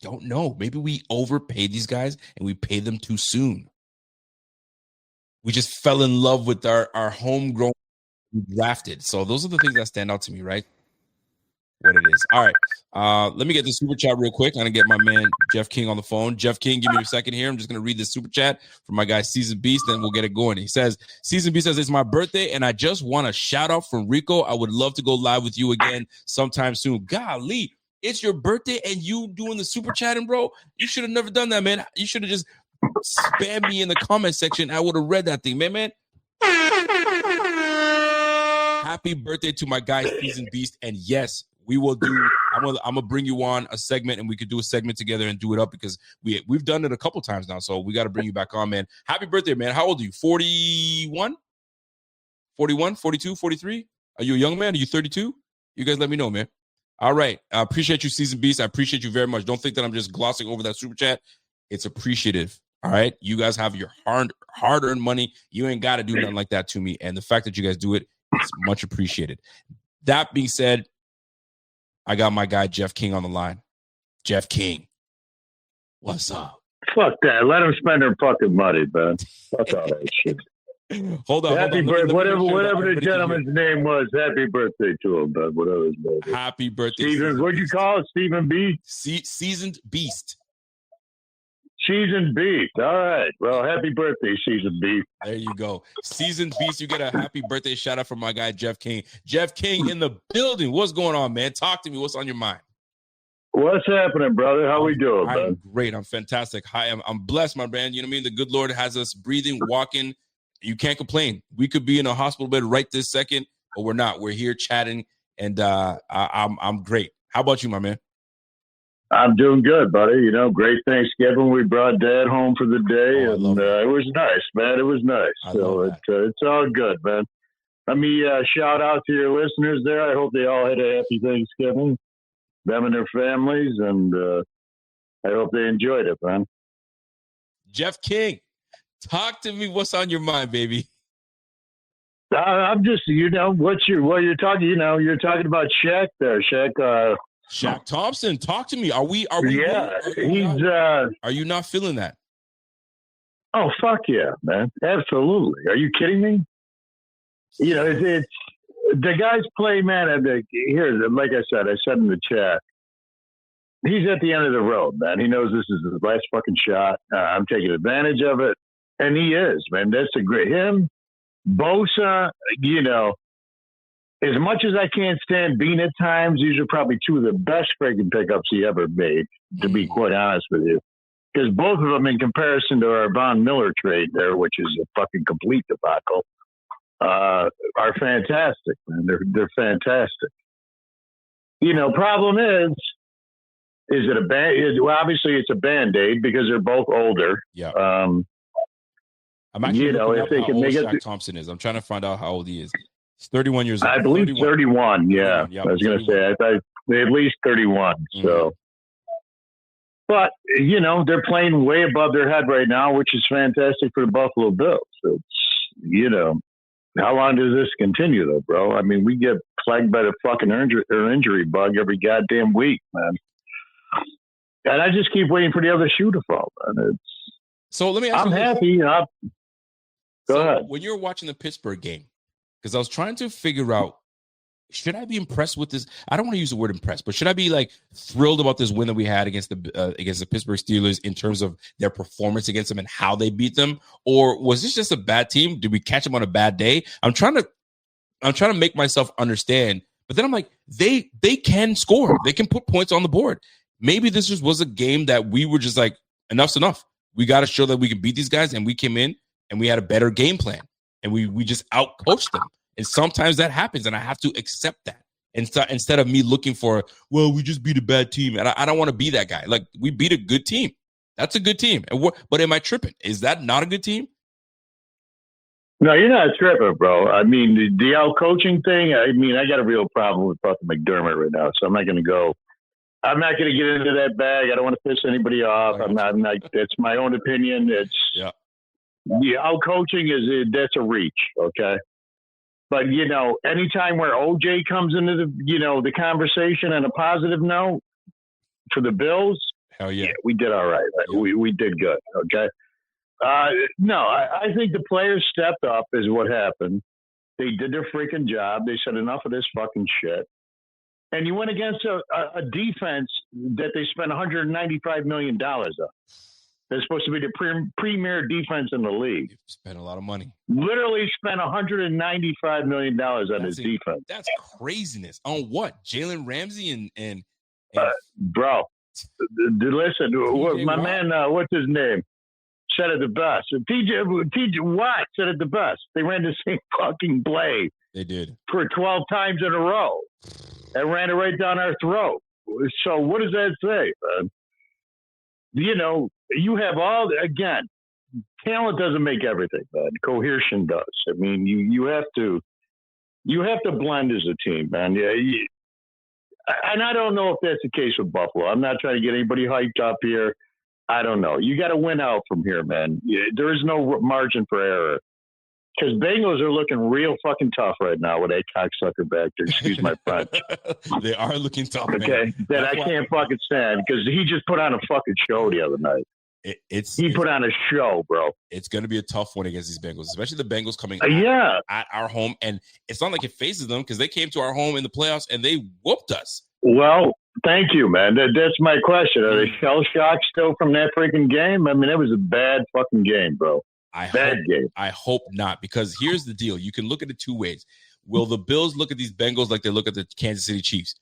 don't know. Maybe we overpaid these guys and we paid them too soon. We just fell in love with our homegrown drafted. So those are the things that stand out to me, right? What it is. All right. Let me get the super chat real quick. I'm going to get my man Jeff King on the phone. Jeff King, give me a second here. I'm just going to read the super chat from my guy Season Beast, and we'll get it going. He says, Season Beast says, it's my birthday, and I just want a shout out from Rico. I would love to go live with you again sometime soon. Golly, it's your birthday and you doing the super chatting, bro? You should have never done that, man. You should have just spammed me in the comment section. I would have read that thing, man. Happy birthday to my guy Season Beast, and yes, we will do. I'm gonna bring you on a segment, and we could do a segment together and do it up because we've done it a couple times now. So we got to bring you back on, man. Happy birthday, man. How old are you? 41, 42, 43? Are you a young man? Are you 32? You guys let me know, man. All right. I appreciate you, Season Beast. I appreciate you very much. Don't think that I'm just glossing over that super chat. It's appreciative. All right. You guys have your hard-earned money. You ain't got to do nothing like that to me. And the fact that you guys do it, it's much appreciated. That being said, I got my guy Jeff King on the line. Jeff King, what's up? Fuck that. Let them spend their fucking money, man. Fuck all that shit. Hold on. Happy birthday. Whatever the gentleman's name was, happy birthday to him, man. Whatever his name was. Happy birthday. Steven, what'd you call it? Stephen Beast? Seasoned Beast. Seasoned Beast. All right. Well, happy birthday, Seasoned Beast. There you go. Seasoned Beast. You get a happy birthday shout out from my guy, Jeff King. Jeff King in the building. What's going on, man? Talk to me. What's on your mind? What's happening, brother? How we doing, man? I'm great. I'm fantastic. Hi, I'm blessed, my man. You know what I mean? The good Lord has us breathing, walking. You can't complain. We could be in a hospital bed right this second, but we're not. We're here chatting, and I'm great. How about you, my man? I'm doing good, buddy. You know, great Thanksgiving. We brought Dad home for the day, and it was nice, man. It was nice. So it's all good, man. Let me shout out to your listeners there. I hope they all had a happy Thanksgiving. them and their families, and I hope they enjoyed it, man. Jeff King, talk to me. What's on your mind, baby? I'm just, what you're talking. You're talking about Shaq there, Shaq Thompson. Talk to me. Are we? Yeah, are you not feeling that? Oh, fuck yeah, man! Absolutely. Are you kidding me? It's the guys play, man. Here, like I said in the chat, he's at the end of the road, man. He knows this is his last fucking shot. I'm taking advantage of it, and he is, man. That's a great him. Bosa, as much as I can't stand Bean at times, these are probably two of the best freaking pickups he ever made, to be quite honest with you. Because both of them, in comparison to our Von Miller trade there, which is a fucking complete debacle, are fantastic, man. They're fantastic. Problem is it a band? Well, obviously it's a Band-Aid because they're both older. Yeah. I'm actually looking up how old Shaq Thompson is. I'm trying to find out how old he is. He's 31 years old. I believe 31. Yeah. I was going to say, I thought at least 31. Mm-hmm. So, but they're playing way above their head right now, which is fantastic for the Buffalo Bills. It's, how long does this continue though, bro? I mean, we get plagued by the fucking injury bug every goddamn week, man. And I just keep waiting for the other shoe to fall, man. So let me ask you. I'm happy. Go ahead. When you're watching the Pittsburgh game, because I was trying to figure out, should I be impressed with this? I don't want to use the word impressed, but should I be thrilled about this win that we had against the Pittsburgh Steelers in terms of their performance against them and how they beat them? Or was this just a bad team? Did we catch them on a bad day? I'm trying to make myself understand, but then I'm like, they can score. They can put points on the board. Maybe this just was a game that we were just like, enough's enough. We got to show that we can beat these guys, and we came in and we had a better game plan, and we just outcoached them. And sometimes that happens, and I have to accept that. Instead of me looking for, well, we just beat a bad team, and I don't want to be that guy. Like, we beat a good team. That's a good team. But am I tripping? Is that not a good team? No, you're not tripping, bro. I mean, the out-coaching thing, I got a real problem with fucking McDermott right now, so I'm not going to get into that bag. I don't want to piss anybody off. I'm not. It's my own opinion. The out-coaching that's a reach, okay? But, anytime where OJ comes into the conversation on a positive note for the Bills, hell yeah, we did all right. Yeah. We did good, okay? No, I think the players stepped up is what happened. They did their freaking job. They said enough of this fucking shit. And you went against a defense that they spent $195 million on. They're supposed to be the premier defense in the league. You've spent a lot of money. Literally spent $195 million on his defense. That's craziness. On what? Jalen Ramsey and bro, listen, my man, what's his name? Said it the best. TJ Watt said it the best. They ran the same fucking play. They did. For 12 times in a row. And ran it right down our throat. So what does that say, man? You have again, talent doesn't make everything, man. Cohesion does. I mean, you have to blend as a team, man. Yeah. And I don't know if that's the case with Buffalo. I'm not trying to get anybody hyped up here. I don't know. You got to win out from here, man. There is no margin for error. Because Bengals are looking real fucking tough right now with that cocksucker back there. Excuse my French. They are looking tough, okay, man. That I can't fucking stand because he just put on a fucking show the other night. He put on a show, bro. It's going to be a tough one against these Bengals, especially the Bengals coming at our home. And it's not like it faces them because they came to our home in the playoffs and they whooped us. Well, thank you, man. That's my question. Are they shell-shocked still from that freaking game? I mean, it was a bad fucking game, bro. I hope not, because here's the deal. You can look at it two ways. Will the Bills look at these Bengals like they look at the Kansas City Chiefs?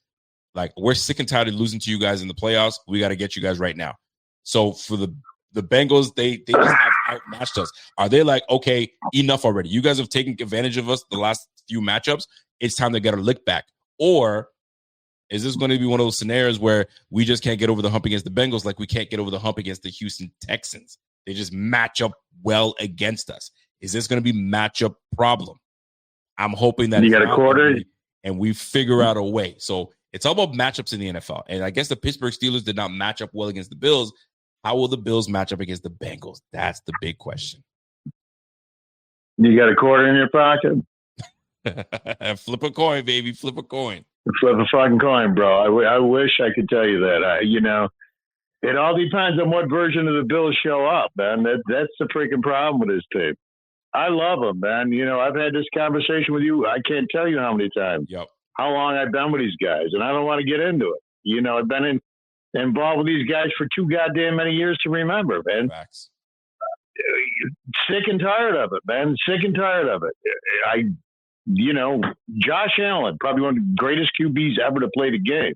Like, we're sick and tired of losing to you guys in the playoffs. We got to get you guys right now. So for the Bengals, they just have outmatched us. Are they like, okay, enough already? You guys have taken advantage of us the last few matchups. It's time to get our lick back. Or is this going to be one of those scenarios where we just can't get over the hump against the Bengals like we can't get over the hump against the Houston Texans? They just match up well against us. Is this going to be matchup problem? I'm hoping that you got a quarter and we figure out a way. So It's all about matchups in the NFL. And I guess the Pittsburgh Steelers did not match up well against the Bills. How will the Bills match up against the Bengals? That's the big question. You got a quarter in your pocket? Flip a coin, baby. Flip a coin. Flip a fucking coin, bro. I wish I could tell you that. It all depends on what version of the Bills show up, man. That's the freaking problem with this team. I love them, man. I've had this conversation with you. I can't tell you how many times. Yep. How long I've been with these guys, and I don't want to get into it. I've been involved with these guys for too goddamn many years to remember, man. Facts. Sick and tired of it, man. Sick and tired of it. Josh Allen, probably one of the greatest QBs ever to play the game.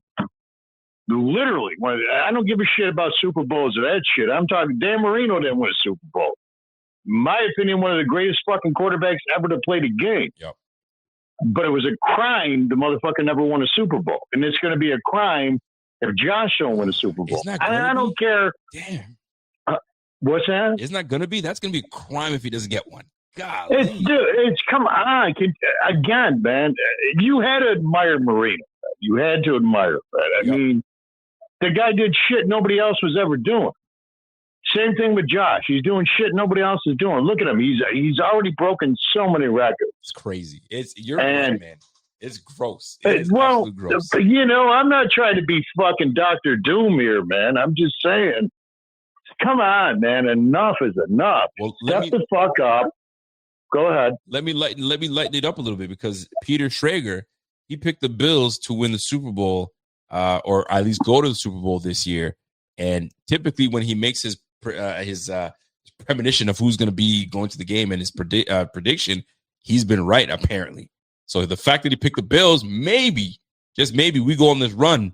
Literally, I don't give a shit about Super Bowls or that shit. I'm talking Dan Marino didn't win a Super Bowl. In my opinion, one of the greatest fucking quarterbacks ever to play the game. Yep. But it was a crime the motherfucker never won a Super Bowl. And it's going to be a crime if Josh don't win a Super Bowl. I don't care. Damn. What's that? Isn't that going to be? That's going to be a crime if he doesn't get one. God. It's come on. Again, man, you had to admire Marino. You had to admire that. I mean, the guy did shit nobody else was ever doing. Same thing with Josh. He's doing shit nobody else is doing. Look at him. He's already broken so many records. It's crazy. You're right, man. It's gross. It's gross. I'm not trying to be fucking Dr. Doom here, man. I'm just saying, come on, man. Enough is enough. Well, Step the fuck up. Go ahead. Let me lighten it up a little bit, because Peter Schrager, he picked the Bills to win the Super Bowl, or at least go to the Super Bowl this year. And typically, when he makes his premonition of who's going to be going to the game and his prediction, he's been right, apparently. So the fact that he picked the Bills, maybe, just maybe, we go on this run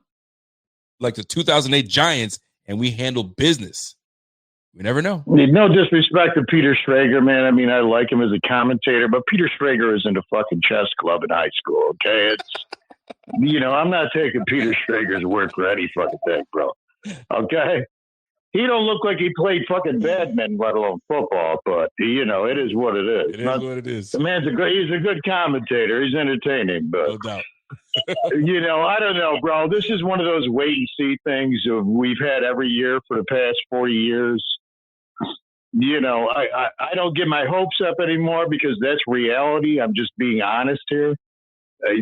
like the 2008 Giants and we handle business. We never know. No disrespect to Peter Schrager, man. I mean, I like him as a commentator, but Peter Schrager is in a fucking chess club in high school, okay? I'm not taking Peter Schrager's word for any fucking thing, bro. Okay? He don't look like he played fucking badminton, let alone football, but, it is what it is. It is what it is. The man's he's a good commentator. He's entertaining, but, no doubt. I don't know, bro. This is one of those wait and see things we've had every year for the past 40 years. I don't get my hopes up anymore because that's reality. I'm just being honest here.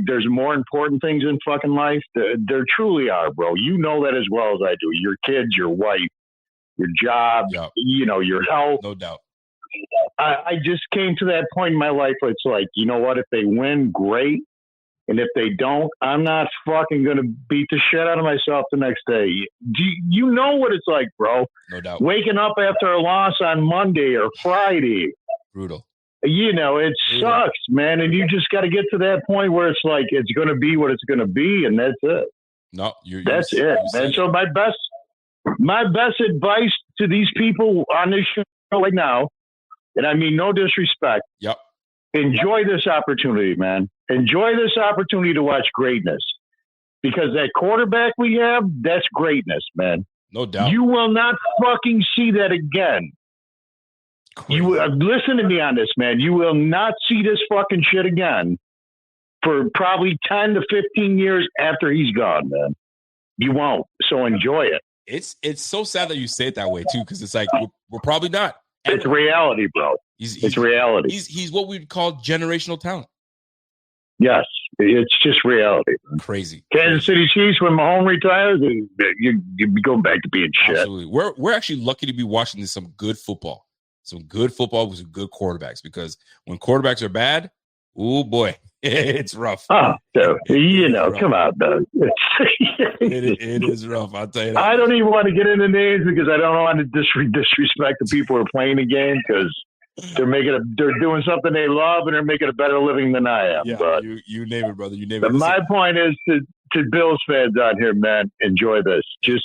There's more important things in fucking life. There truly are, bro. You know that as well as I do. Your kids, your wife, your job, your health. No doubt. I just came to that point in my life where it's like, you know what? If they win, great. And if they don't, I'm not fucking going to beat the shit out of myself the next day. You know what it's like, bro? No doubt. Waking up after a loss on Monday or Friday. Brutal. It sucks, man. And you just got to get to that point where it's like, it's going to be what it's going to be. And that's it. No, that's it. And so my best advice to these people on this show right now, and I mean no disrespect. Yep. Enjoy this opportunity, man. Enjoy this opportunity to watch greatness, because that quarterback we have, that's greatness, man. No doubt. You will not fucking see that again. Listen to me on this, man. You will not see this fucking shit again for probably 10 to 15 years after he's gone, man. You won't. So enjoy it. It's so sad that you say it that way too, because it's like we're probably not. It's reality, bro. It's reality. He's what we'd call generational talent. Yes, it's just reality. Crazy. Kansas City Chiefs, when Mahomes retires, you go back to being shit. Absolutely. We're actually lucky to be watching some good football. Some good football with some good quarterbacks, because when quarterbacks are bad, oh boy, it's rough. Oh, so, come on, though. It is rough. I'll tell you that. I don't even want to get into names because I don't want to disrespect the people who are playing the game, because they're doing something they love and they're making a better living than I am. Yeah, but you name it, brother. You name it. Listen. My point is to Bills fans out here, man, enjoy this. Just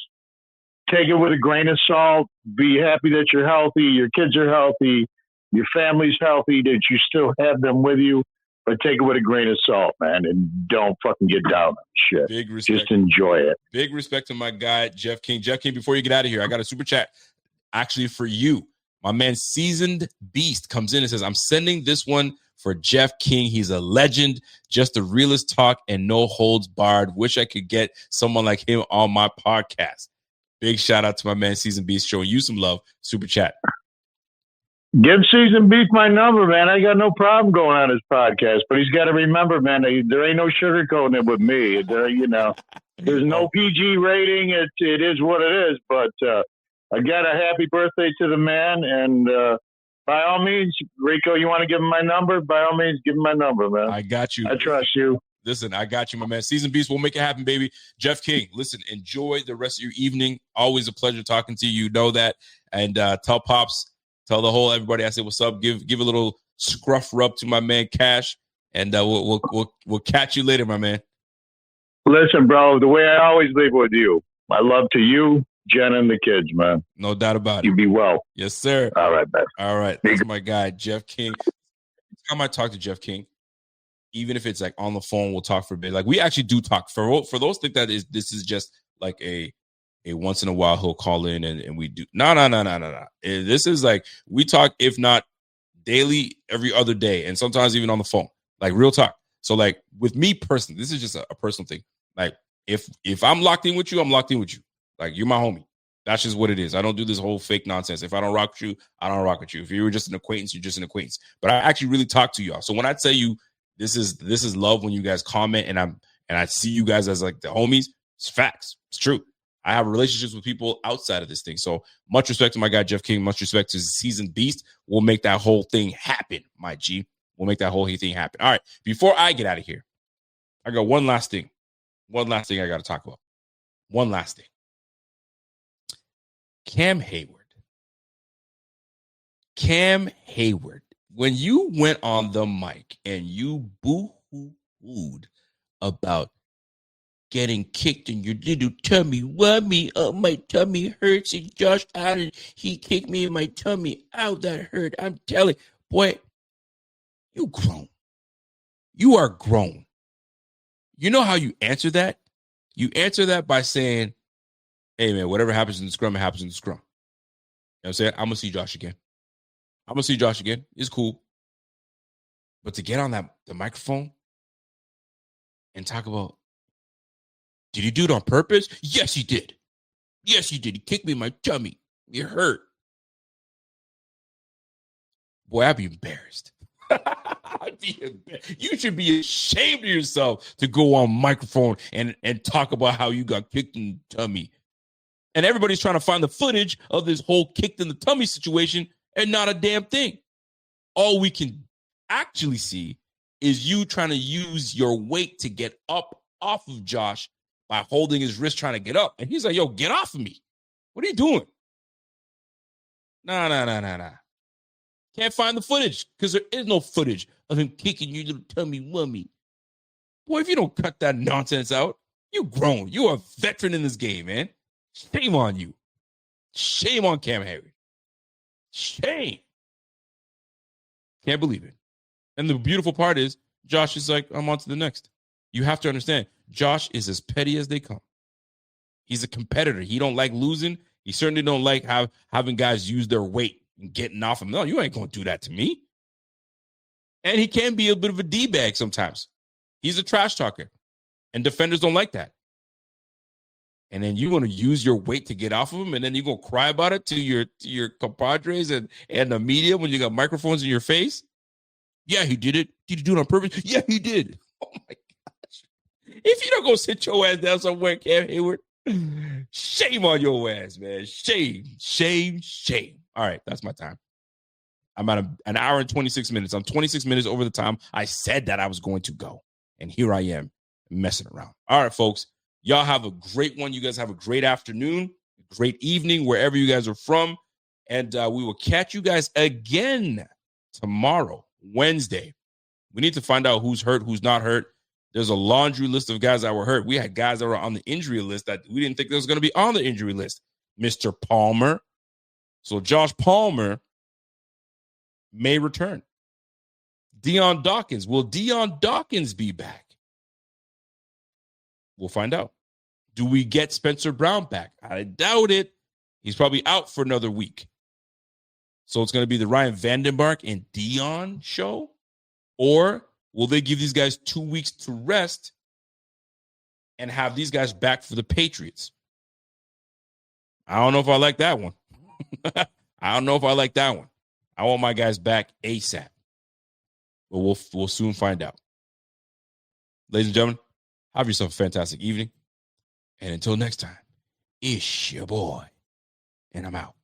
take it with a grain of salt. Be happy that you're healthy, your kids are healthy, your family's healthy, that you still have them with you. But take it with a grain of salt, man, and don't fucking get down on shit. Big respect. Just enjoy it. Big respect to my guy, Jeff King. Jeff King, before you get out of here, I got a super chat actually for you. My man, Seasoned Beast, comes in and says, I'm sending this one for Jeff King. He's a legend, just the realest talk and no holds barred. Wish I could get someone like him on my podcast. Big shout out to my man Season Beast showing you some love. Super chat. Give Season Beast my number, man. I got no problem going on his podcast, but he's got to remember, man, there ain't no sugarcoating it with me. There's no PG rating. It is what it is. But I got a happy birthday to the man, and by all means, Rico, you want to give him my number? By all means, give him my number, man. I got you. I trust you. Listen, I got you, my man. Season Beast, we'll make it happen, baby. Jeff King, listen, enjoy the rest of your evening. Always a pleasure talking to you. You know that. And tell Pops, tell the whole everybody I said what's up. Give a little scruff rub to my man Cash, and we'll catch you later, my man. Listen, bro, the way I always leave with you, my love to you, Jen, and the kids, man. No doubt about it. You be well. Yes, sir. All right, man. All right. That's my guy, Jeff King. Every time I talk to Jeff King, even if it's like on the phone, we'll talk for a bit. Like we actually do talk. For those think that this is just like a once in a while he'll call in and we do. No. This is like we talk, if not daily, every other day, and sometimes even on the phone. Like real talk. So like with me personally, this is just a personal thing. Like if I'm locked in with you, I'm locked in with you. Like you're my homie. That's just what it is. I don't do this whole fake nonsense. If I don't rock with you, I don't rock with you. If you were just an acquaintance, you're just an acquaintance. But I actually really talk to y'all. So when I tell you this is love when you guys comment and I see you guys as like the homies, it's facts. It's true. I have relationships with people outside of this thing. So much respect to my guy Jeff King. Much respect to Seasoned Beast. We'll make that whole thing happen, my G. We'll make that whole thing happen. All right. Before I get out of here, I got one last thing. One last thing I got to talk about. One last thing. Cam Hayward. When you went on the mic and you boo-hooed about getting kicked in your little tummy, my tummy hurts, and Josh Allen, he kicked me in my tummy. Ow, that hurt. I'm telling you, boy, you grown. You are grown. You know how you answer that? You answer that by saying, hey, man, whatever happens in the scrum, it happens in the scrum. You know what I'm saying? I'm going to see Josh again. It's cool. But to get on the microphone and talk about, did he do it on purpose? Yes, he did. He kicked me in my tummy. It hurt. Boy, I'd be embarrassed. You should be ashamed of yourself to go on microphone and talk about how you got kicked in the tummy. And everybody's trying to find the footage of this whole kicked in the tummy situation and not a damn thing. All we can actually see is you trying to use your weight to get up off of Josh by holding his wrist trying to get up. And he's like, yo, get off of me. What are you doing? Nah. Can't find the footage because there is no footage of him kicking you little tummy wummy. Boy, if you don't cut that nonsense out, you grown. You are a veteran in this game, man. Shame on you. Shame on Cam Hayward. Shame. Can't believe it. And the beautiful part is, Josh is like, I'm on to the next. You have to understand, Josh is as petty as they come. He's a competitor. He don't like losing. He certainly don't like having guys use their weight and getting off him. No, you ain't going to do that to me. And he can be a bit of a D-bag sometimes. He's a trash talker. And defenders don't like that. And then you want to use your weight to get off of him, and then you're going to cry about it to your compadres and the media when you got microphones in your face? Yeah, he did it. Did he do it on purpose? Yeah, he did. Oh, my gosh. If you don't go sit your ass down somewhere, Cam Hayward, shame on your ass, man. Shame. All right, that's my time. I'm at an hour and 26 minutes. I'm 26 minutes over the time I said that I was going to go. And here I am messing around. All right, folks. Y'all have a great one. You guys have a great afternoon, great evening, wherever you guys are from. And we will catch you guys again tomorrow, Wednesday. We need to find out who's hurt, who's not hurt. There's a laundry list of guys that were hurt. We had guys that were on the injury list that we didn't think they was going to be on the injury list. Mr. Palmer. So Josh Palmer may return. Deion Dawkins. Will Deion Dawkins be back? We'll find out. Do we get Spencer Brown back? I doubt it. He's probably out for another week. So it's going to be the Ryan Vandenberg and Deion show. Or will they give these guys 2 weeks to rest and have these guys back for the Patriots? I don't know if I like that one. I don't know if I like that one. I want my guys back ASAP. But we'll soon find out. Ladies and gentlemen, have yourself a fantastic evening. And until next time, it's your boy. And I'm out.